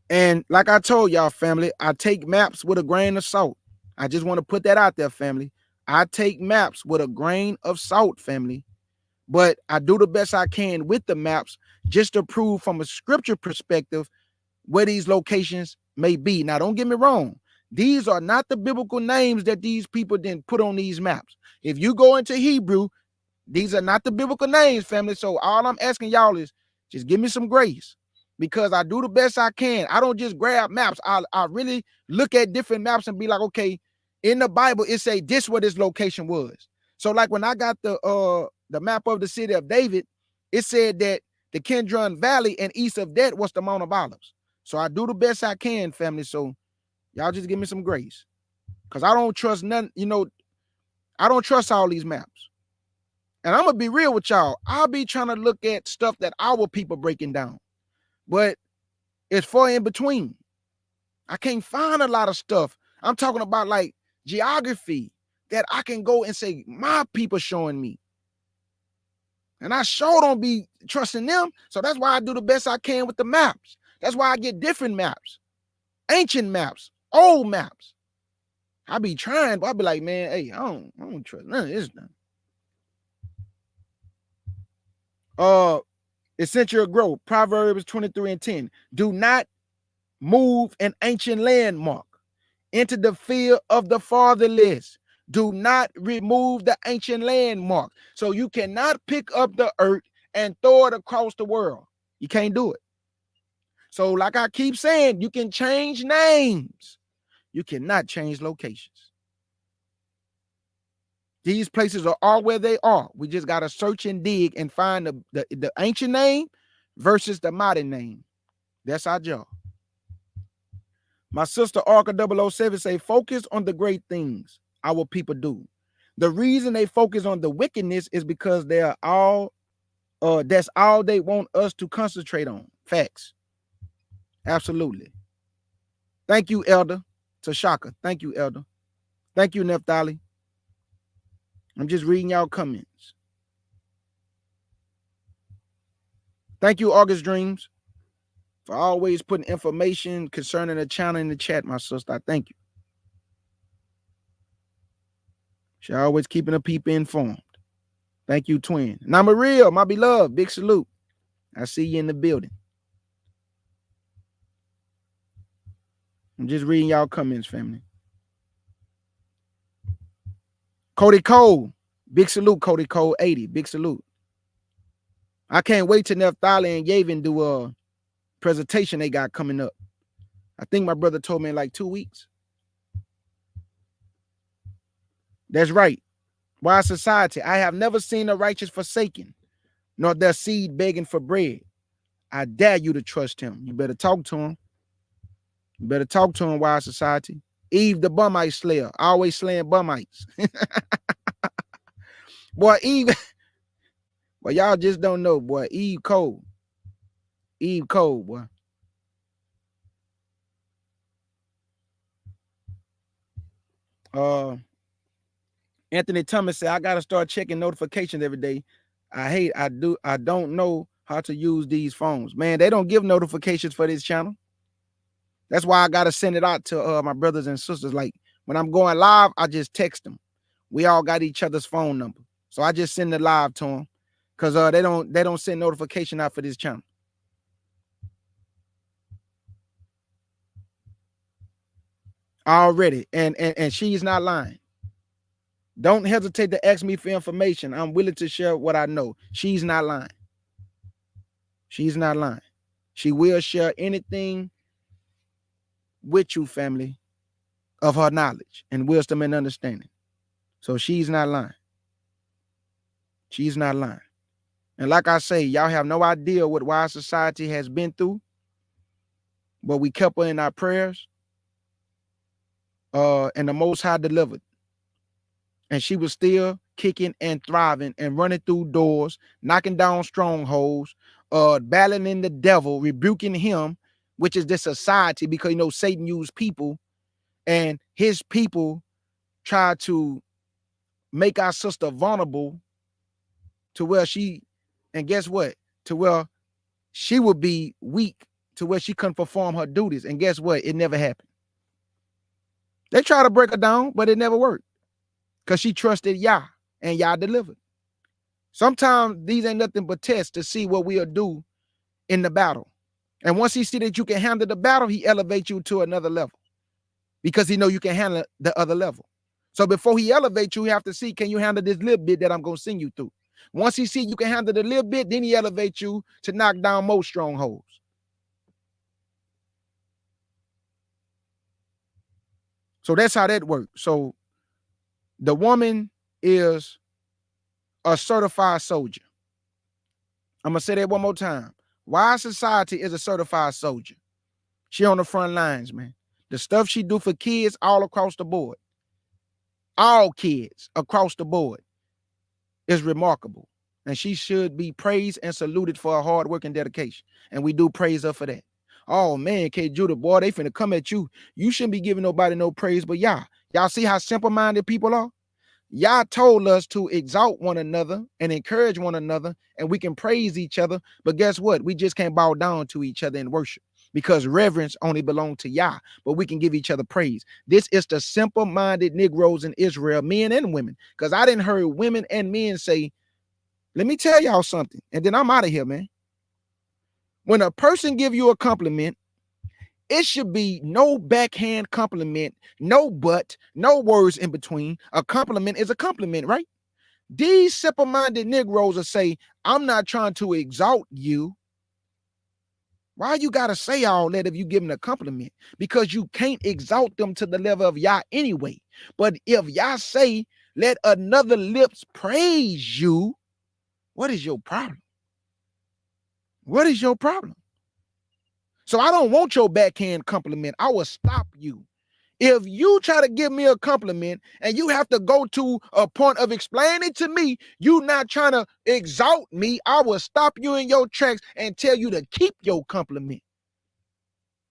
And like I told y'all, family, I take maps with a grain of salt. I just want to put that out there, family. I take maps with a grain of salt, family. But I do the best I can with the maps just to prove from a scripture perspective where these locations may be. Now, don't get me wrong. These are not the biblical names that these people didn't put on these maps. If you go into Hebrew, these are not the biblical names, family. So all I'm asking y'all is just give me some grace because I do the best I can. I don't just grab maps. I really look at different maps and be like, okay, in the Bible, it say this where this location was. So like when I got the map of the city of David, it said that the Kidron Valley and east of that was the Mount of Olives. So I do the best I can, family. So y'all just give me some grace because I don't trust none, you know, I don't trust all these maps. And I'm going to be real with y'all. I'll be trying to look at stuff that our people breaking down. But it's far in between. I can't find a lot of stuff. I'm talking about like geography that I can go and say, my people showing me. And I sure don't be trusting them. So that's why I do the best I can with the maps. That's why I get different maps. Ancient maps. Old maps. I be trying, but I be like, man, hey, I don't trust none of this now. Essential growth, Proverbs 23:10. Do not move an ancient landmark into the field of the fatherless. Do not remove the ancient landmark. So you cannot pick up the earth and throw it across the world. You can't do it. So like I keep saying, you can change names. You cannot change locations. These places are all where they are. We just got to search and dig and find the ancient name versus the modern name. That's our job. My sister Arca 007 say, focus on the great things our people do. The reason they focus on the wickedness is because they are all, that's all they want us to concentrate on. Facts. Absolutely. Thank you, Elder Tashaka. Thank you, Elder. Thank you, Naphtali. I'm just reading y'all comments. Thank you, August Dreams, for always putting information concerning the channel in the chat, my sister. I thank you. She always keeping the people informed. Thank you, twin. Now, Maria, my beloved, big salute. I see you in the building. I'm just reading y'all comments, family. Cody Cole, big salute, Cody Cole 80, big salute. I can't wait till Naphtali and Yavin do a presentation they got coming up. I think my brother told me in like 2 weeks. That's right. Wise Society, I have never seen the righteous forsaken, nor their seed begging for bread. I dare you to trust him. You better talk to him. You better talk to him, Wise Society. Eve the Bumite slayer, always slaying Bumites. Boy, Eve, well, y'all just don't know, boy. Eve cold. Eve cold, boy. Anthony Thomas said, I gotta start checking notifications every day. I don't know how to use these phones. Man, they don't give notifications for this channel. That's why I gotta send it out to my brothers and sisters. Like when I'm going live, I just text them. We all got each other's phone number. So I just send it live to them. Because they don't send notification out for this channel. Already. And she's not lying. Don't hesitate to ask me for information. I'm willing to share what I know. She's not lying. She's not lying. She will share anything with you, family, of her knowledge and wisdom and understanding. So she's not lying. She's not lying. And like I say, y'all have no idea what Wise Society has been through, but we kept her in our prayers, and the Most High delivered. And she was still kicking and thriving and running through doors, knocking down strongholds, battling the devil, rebuking him, which is this society, because, you know, Satan used people, and his people tried to make our sister vulnerable to where and guess what? To where she would be weak, to where she couldn't perform her duties. And guess what? It never happened. They tried to break her down, but it never worked because she trusted Yah, and Yah delivered. Sometimes these ain't nothing but tests to see what we'll do in the battle. And once he see that you can handle the battle, he elevates you to another level because he know you can handle the other level. So before he elevates you, you have to see, can you handle this little bit that I'm going to send you through? Once he see you can handle the little bit, then he elevates you to knock down most strongholds. So that's how that works. So the woman is a certified soldier. I'm going to say that one more time. Wise Society is a certified soldier. She on the front lines, man. The stuff she do for kids all across the board, all kids across the board, is remarkable. And she should be praised and saluted for her hard work and dedication. And we do praise her for that. Oh, man, K. Judah, boy, they finna come at you. You shouldn't be giving nobody no praise but Yah. Y'all see how simple-minded people are? Yah told us to exalt one another and encourage one another, and we can praise each other. But guess what? We just can't bow down to each other in worship because reverence only belongs to Yah, but we can give each other praise. This is the simple-minded Negroes in Israel, men and women, because I didn't hear women and men say, let me tell y'all something, and then I'm out of here, man. When a person give you a compliment, it should be no backhand compliment, no but, no words in between. A compliment is a compliment, right? These simple-minded Negroes will say, I'm not trying to exalt you. Why you got to say all that if you give them a compliment? Because you can't exalt them to the level of Yah anyway. But if Yah say, let another lips praise you, what is your problem? What is your problem? So I don't want your backhand compliment. I will stop you. If you try to give me a compliment and you have to go to a point of explaining to me, you not trying to exalt me, I will stop you in your tracks and tell you to keep your compliment.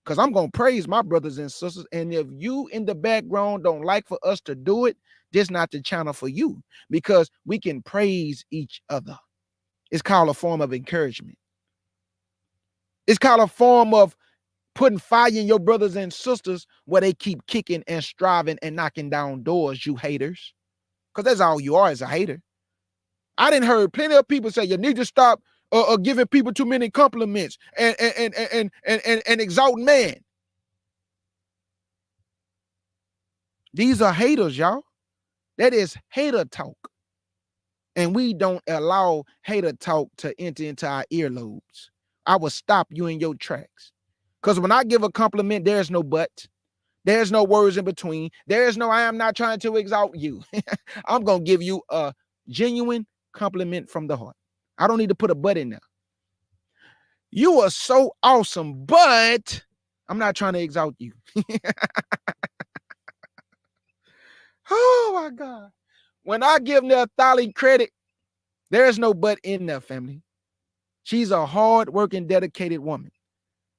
Because I'm going to praise my brothers and sisters. And if you in the background don't like for us to do it, this not the channel for you, because we can praise each other. It's called a form of encouragement. It's called a form of putting fire in your brothers and sisters where they keep kicking and striving and knocking down doors, you haters. Because that's all you are, is a hater. I didn't heard plenty of people say you need to stop giving people too many compliments and exalt man. These are haters, y'all. That is hater talk. And we don't allow hater talk to enter into our earlobes. I will stop you in your tracks. Because when I give a compliment, there's no but. There's no words in between. There's no, I am not trying to exalt you. I'm going to give you a genuine compliment from the heart. I don't need to put a but in there. You are so awesome, but I'm not trying to exalt you. Oh my God. When I give Nathalie credit, there's no but in there, family. She's a hard-working, dedicated woman.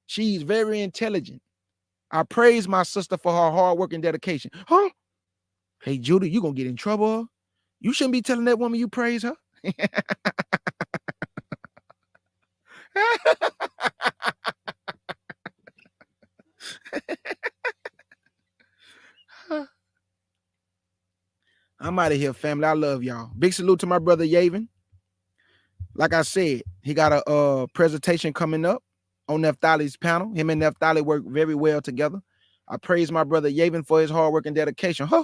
She's very intelligent. I praise my sister for her hard work and dedication. Huh? Hey, Judah, you going to get in trouble. You shouldn't be telling that woman you praise her. I'm I'm out of here, family. I love y'all. Big salute to my brother Yavin. Like I said, he got a presentation coming up on Naphtali's panel. Him and Naphtali work very well together. I praise my brother Yavin for his hard work and dedication. Huh?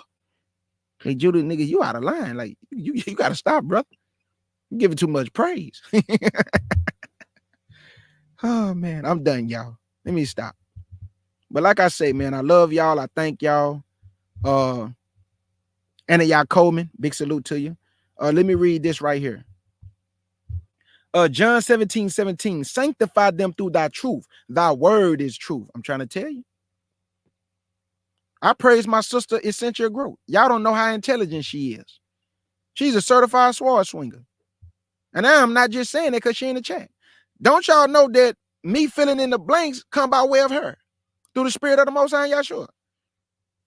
Hey, Judah, nigga, you out of line. Like, you got to stop, brother. You giving too much praise. Oh, man, I'm done, y'all. Let me stop. But like I say, man, I love y'all. I thank y'all. And y'all Coleman, big salute to you. Let me read this right here. John 17:17, sanctify them through thy truth. Thy word is truth. I'm trying to tell you. I praise my sister Essential Growth. Y'all don't know how intelligent she is. She's a certified sword swinger. And I'm not just saying it because she in the chat. Don't y'all know that me filling in the blanks come by way of her through the spirit of the Most High Yahshua?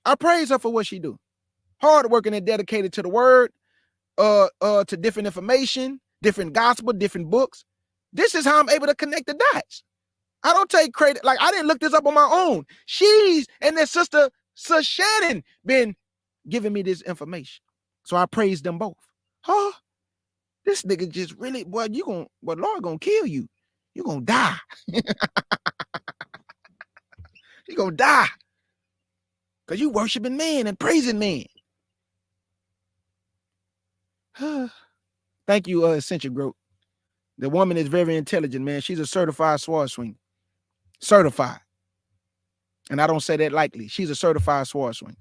I praise her for what she do. Hard working and dedicated to the word, to different information, different gospel, different books. This is how I'm able to connect the dots. I don't take credit. Like, I didn't look this up on my own. She's and their sister Shannon been giving me this information. So I praise them both. Huh? This nigga just really, boy, Lord gonna kill you. You gonna die. You gonna die. Because you worshiping man and praising man. Thank you, Essential Growth. The woman is very intelligent, man. She's a certified sword swinger. Certified. And I don't say that lightly. She's a certified sword swinger.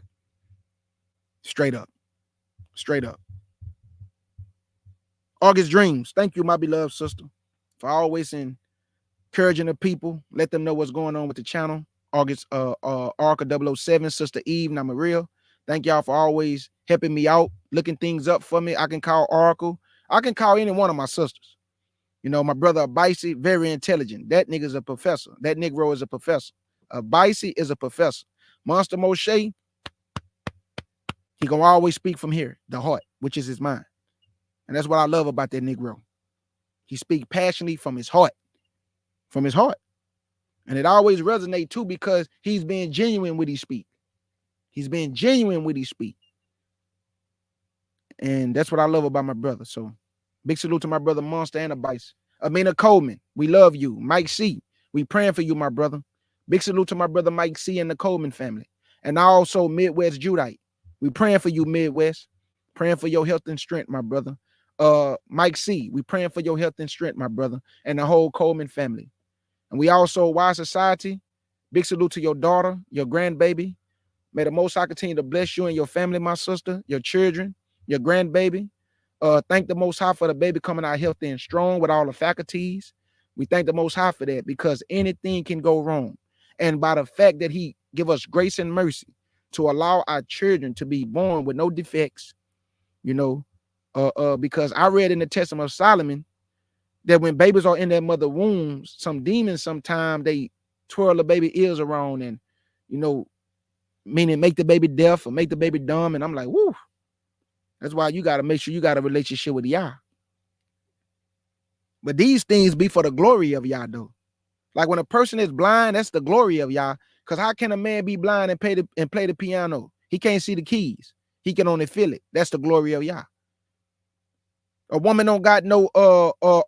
Straight up. Straight up. August Dreams. Thank you, my beloved sister, for always encouraging the people. Let them know what's going on with the channel. August, Arca 007, Sister Eve, Namaria. Thank y'all for always helping me out, looking things up for me. I can call Oracle. I can call any one of my sisters. You know, my brother Abaisi, very intelligent. That nigga's a professor. That Negro is a professor. Abaisi is a professor. Monster Moshe, he gonna always speak from here, the heart, which is his mind. And that's what I love about that Negro. He speaks passionately from his heart. From his heart. And it always resonates too because he's being genuine when he speak. He's being genuine when he speak. And that's what I love about my brother. So big salute to my brother Monster and Abaisi. Amina Coleman, we love you. Mike C, we praying for you, my brother. Big salute to my brother Mike C and the Coleman family. And also Midwest Judite. We praying for you, Midwest. Praying for your health and strength, my brother. Mike C, we praying for your health and strength, my brother, and the whole Coleman family. And we also, Wise Society, big salute to your daughter, your grandbaby. May the Most High continue to bless you and your family, my sister, your children, your grandbaby. Thank the Most High for the baby coming out healthy and strong with all the faculties. We thank the Most High for that because anything can go wrong. And by the fact that he give us grace and mercy to allow our children to be born with no defects, you know, because I read in the Testament of Solomon that when babies are in their mother wombs, some demons sometimes they twirl the baby ears around and, you know, meaning make the baby deaf or make the baby dumb. And I'm like, woo. That's why you got to make sure you got a relationship with Yah. But these things be for the glory of Yah, though. Like when a person is blind, that's the glory of Yah. Because how can a man be blind and play the piano? He can't see the keys. He can only feel it. That's the glory of Yah. A woman don't got no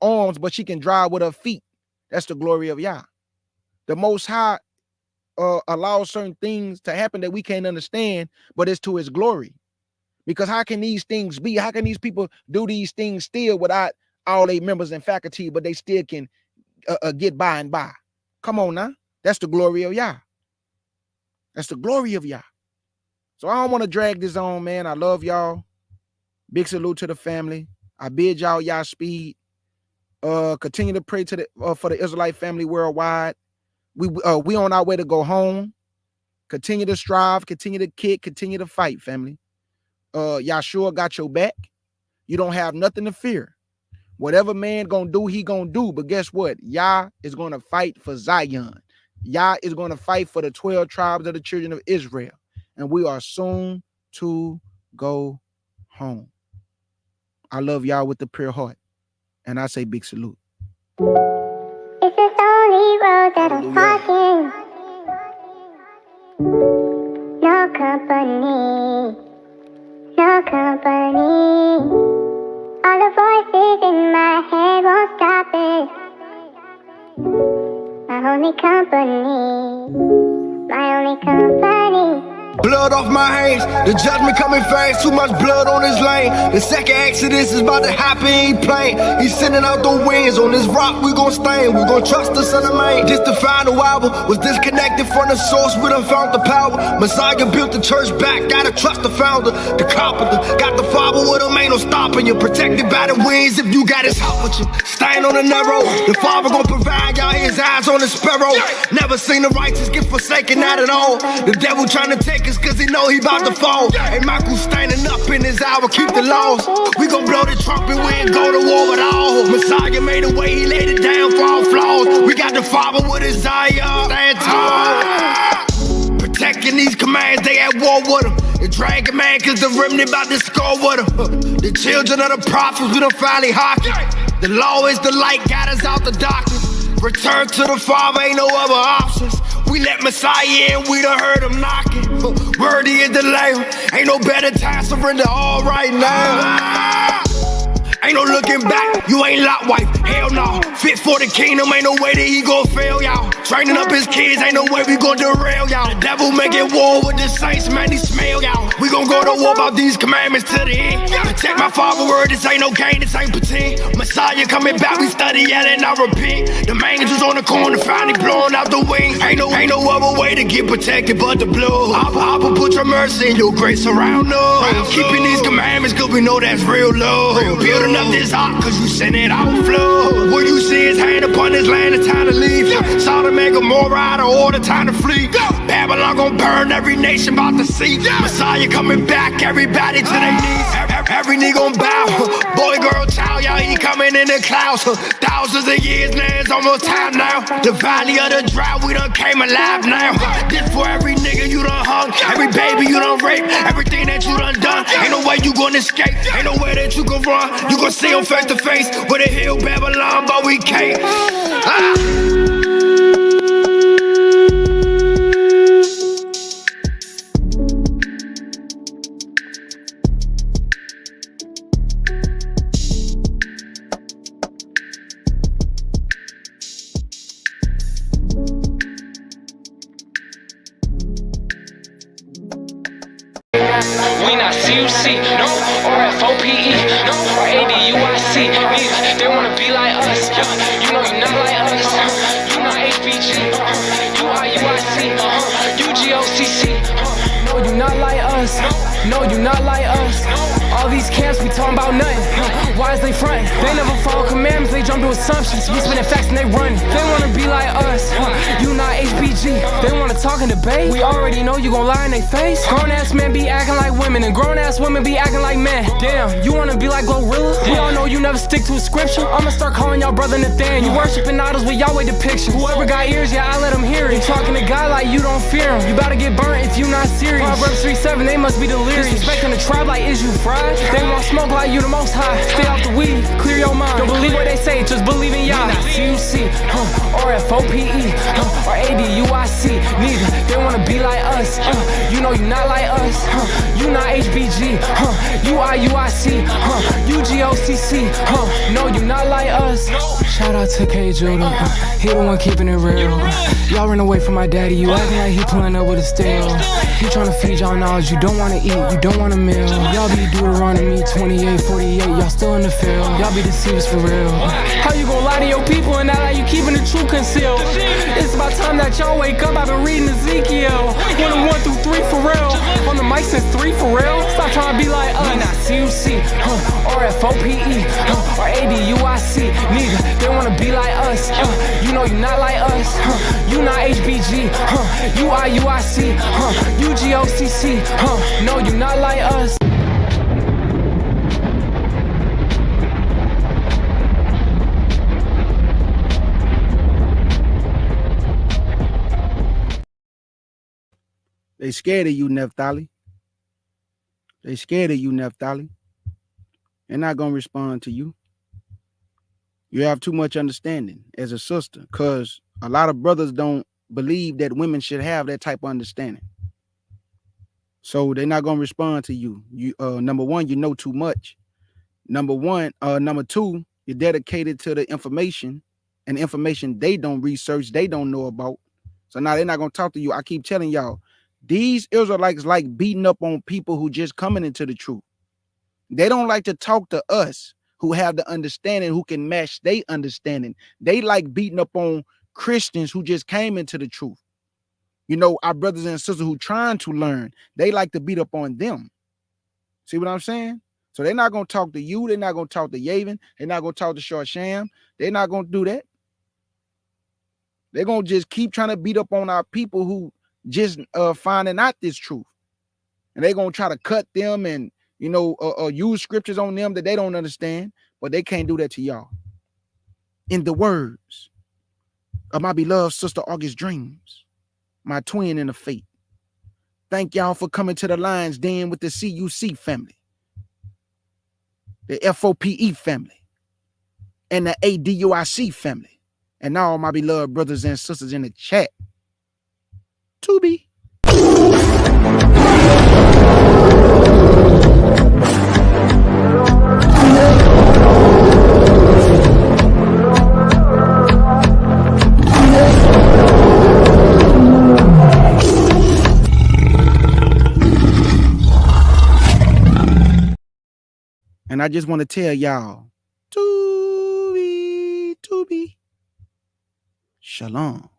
arms, but she can drive with her feet. That's the glory of Yah. The Most High allows certain things to happen that we can't understand, but it's to his glory. Because how can these things be? How can these people do these things still without all their members and faculty, but they still can get by and by? Come on now. That's the glory of Yah. That's the glory of Yah. So I don't want to drag this on, man. I love y'all. Big salute to the family. I bid y'all Yah speed. Continue to pray to the for the Israelite family worldwide. We on our way to go home. Continue to strive, continue to kick, continue to fight, family. Yahshua got your back. You don't have nothing to fear. Whatever man gonna do, he gonna do. But guess what? Yah is gonna fight for Zion. Yah is gonna fight for the 12 tribes of the children of Israel. And we are soon to go home. I love y'all with the pure heart. And I say big salute. It's this only road that I'm walking. No company, no company. All the voices in my head won't stop it. My only company. Blood off my hands, the judgment coming fast, too much blood on his lane. The second exodus is about to happen, he playing. He's sending out the winds, on this rock we gon' stand. We gon' trust the son of man. This the final hour, was disconnected from the source, we done found the power. Messiah built the church back, gotta trust the founder. The carpenter, got the father with him, ain't no stopping you. Protected by the winds if you got his help with you. Stand on the narrow, the father gon' provide, y'all his eyes on the sparrow. Never seen the righteous get forsaken, not at all. The devil trying to take us cause he know he about to fall. And Michael standing up in his hour, keep the laws. We gon' blow the trumpet, we ain't go to war with all. Messiah made a way, he laid it down for all flaws. We got the father with his Isaiah, stand tall. Protecting these commands, they at war with him. The dragon man, cause the remnant about to score with him. The children of the prophets, we done finally hockey. The law is the light, got us out the darkness. Return to the Father, ain't no other options. We let Messiah in, we done heard him knocking. Worthy is the Lamb, ain't no better time, surrender all right now. Ain't no looking back, you ain't lot wife, hell no. Fit for the kingdom, ain't no way that he gon' fail y'all. Training up his kids, ain't no way we gon' derail y'all. The devil making war with the saints, man, he smell y'all. We gon' go to war about these commandments to the end. Protect my father word, this ain't no game, this ain't pretend. Messiah coming back, we study yet and I repent. The angels on the corner, finally blowing out the wings. Ain't no other way to get protected but the blood. Abba, put your mercy and your grace around us. Keeping these commandments, cause we know that's real love. Building up this ark, cause you sent it out flood. Where you see his hand upon this land, it's time to leave. Sodom and Gomorrah out of order, time to flee. Babylon gon' burn, every nation about to see. Messiah coming back, everybody to their knees. Every knee gon' bow. Boy, girl, child, y'all, he coming in the clouds. Thousands of years, man, it's almost time now. The valley of the drought, we done came alive now. This for every nigga you done hung, every baby you done raped, everything that you done done. Ain't no way you gon' escape, ain't no way that you gon' run. You gon' see him face to face with a hill Babylon, but we can't. We not CUC, no, or FOPE, no, or ADUIC, neither. They wanna be like us, you know you not like us. You not HBG, you IUIC, UGOCC. No, you not like us. No, you not like us. All these camps, we talking about nothing. Why is they frontin'? They never follow commandments, they jump to assumptions. We spinning facts and they running. They wanna be like us. You not HBG. They wanna talk and debate. We already know you gon' lie in they face. Grown ass men be acting like women, and grown ass women be acting like men. Damn, you wanna be like Glorilla? We all know you never stick to a scripture. I'ma start calling y'all brother Nathan. You worshiping idols with Yahweh depictions. Whoever got ears, yeah, I let them hear it. You talking to God like you don't fear him. You better get burnt if you not serious. Proverbs 3:7, they must be delirious. Disrespecting the tribe like, is you fried? They want smoke like you the most high. Stay off the weed, clear your mind. Don't believe what they say, just believe in Yah. CUC, or FOPE, or ADUIC. Neither, they wanna be like us. You know you not like us. You not HBG, you IUIC, UGOCC. No, you not like us. Shout out to K. Judean, he the one keeping it real. Y'all run away from my daddy, you acting like he pulling up with a steel. He tryna feed y'all knowledge, you don't wanna eat, you don't want a meal. Y'all be Deuteronomy 28, 48, y'all still in the field. Y'all be deceivers for real. How you gon' lie to your people and act like you keeping the truth concealed? It's about time that y'all wake up, I've been reading Ezekiel. 1 through 3 for real. On the mic since 3 for real. Stop trying to be like us. We not CUC, or FOPE, or ADUIC. Neither, they wanna be like us. You know you not like us. You not HBG, you IUIC, UGOCC. No, you not like us. They scared of you, Naphtali. They scared of you, Naphtali. They're not going to respond to you. You have too much understanding as a sister, because a lot of brothers don't believe that women should have that type of understanding. So they're not gonna respond to you. You number one, you know too much. Number two, you're dedicated to the information and information they don't research, they don't know about. So now they're not gonna talk to you. I keep telling y'all, these Israelites like beating up on people who just coming into the truth. They don't like to talk to us who have the understanding, who can match their understanding. They like beating up on Christians who just came into the truth. You know, our brothers and sisters who trying to learn, they like to beat up on them. See what I'm saying? So they're not going to talk to you. They're not going to talk to Yavin. They're not going to talk to Short Sham. They're not going to do that. They're going to just keep trying to beat up on our people who just finding out this truth. And they're going to try to cut them and, you know, use scriptures on them that they don't understand. But they can't do that to y'all. In the words of my beloved sister August Dreams, my twin in the faith. Thank y'all for coming to the Lions Den with the CUC family, the FOPE family, and the ADUIC family, and all my beloved brothers and sisters in the chat. To be. And I just want to tell y'all, to be, shalom.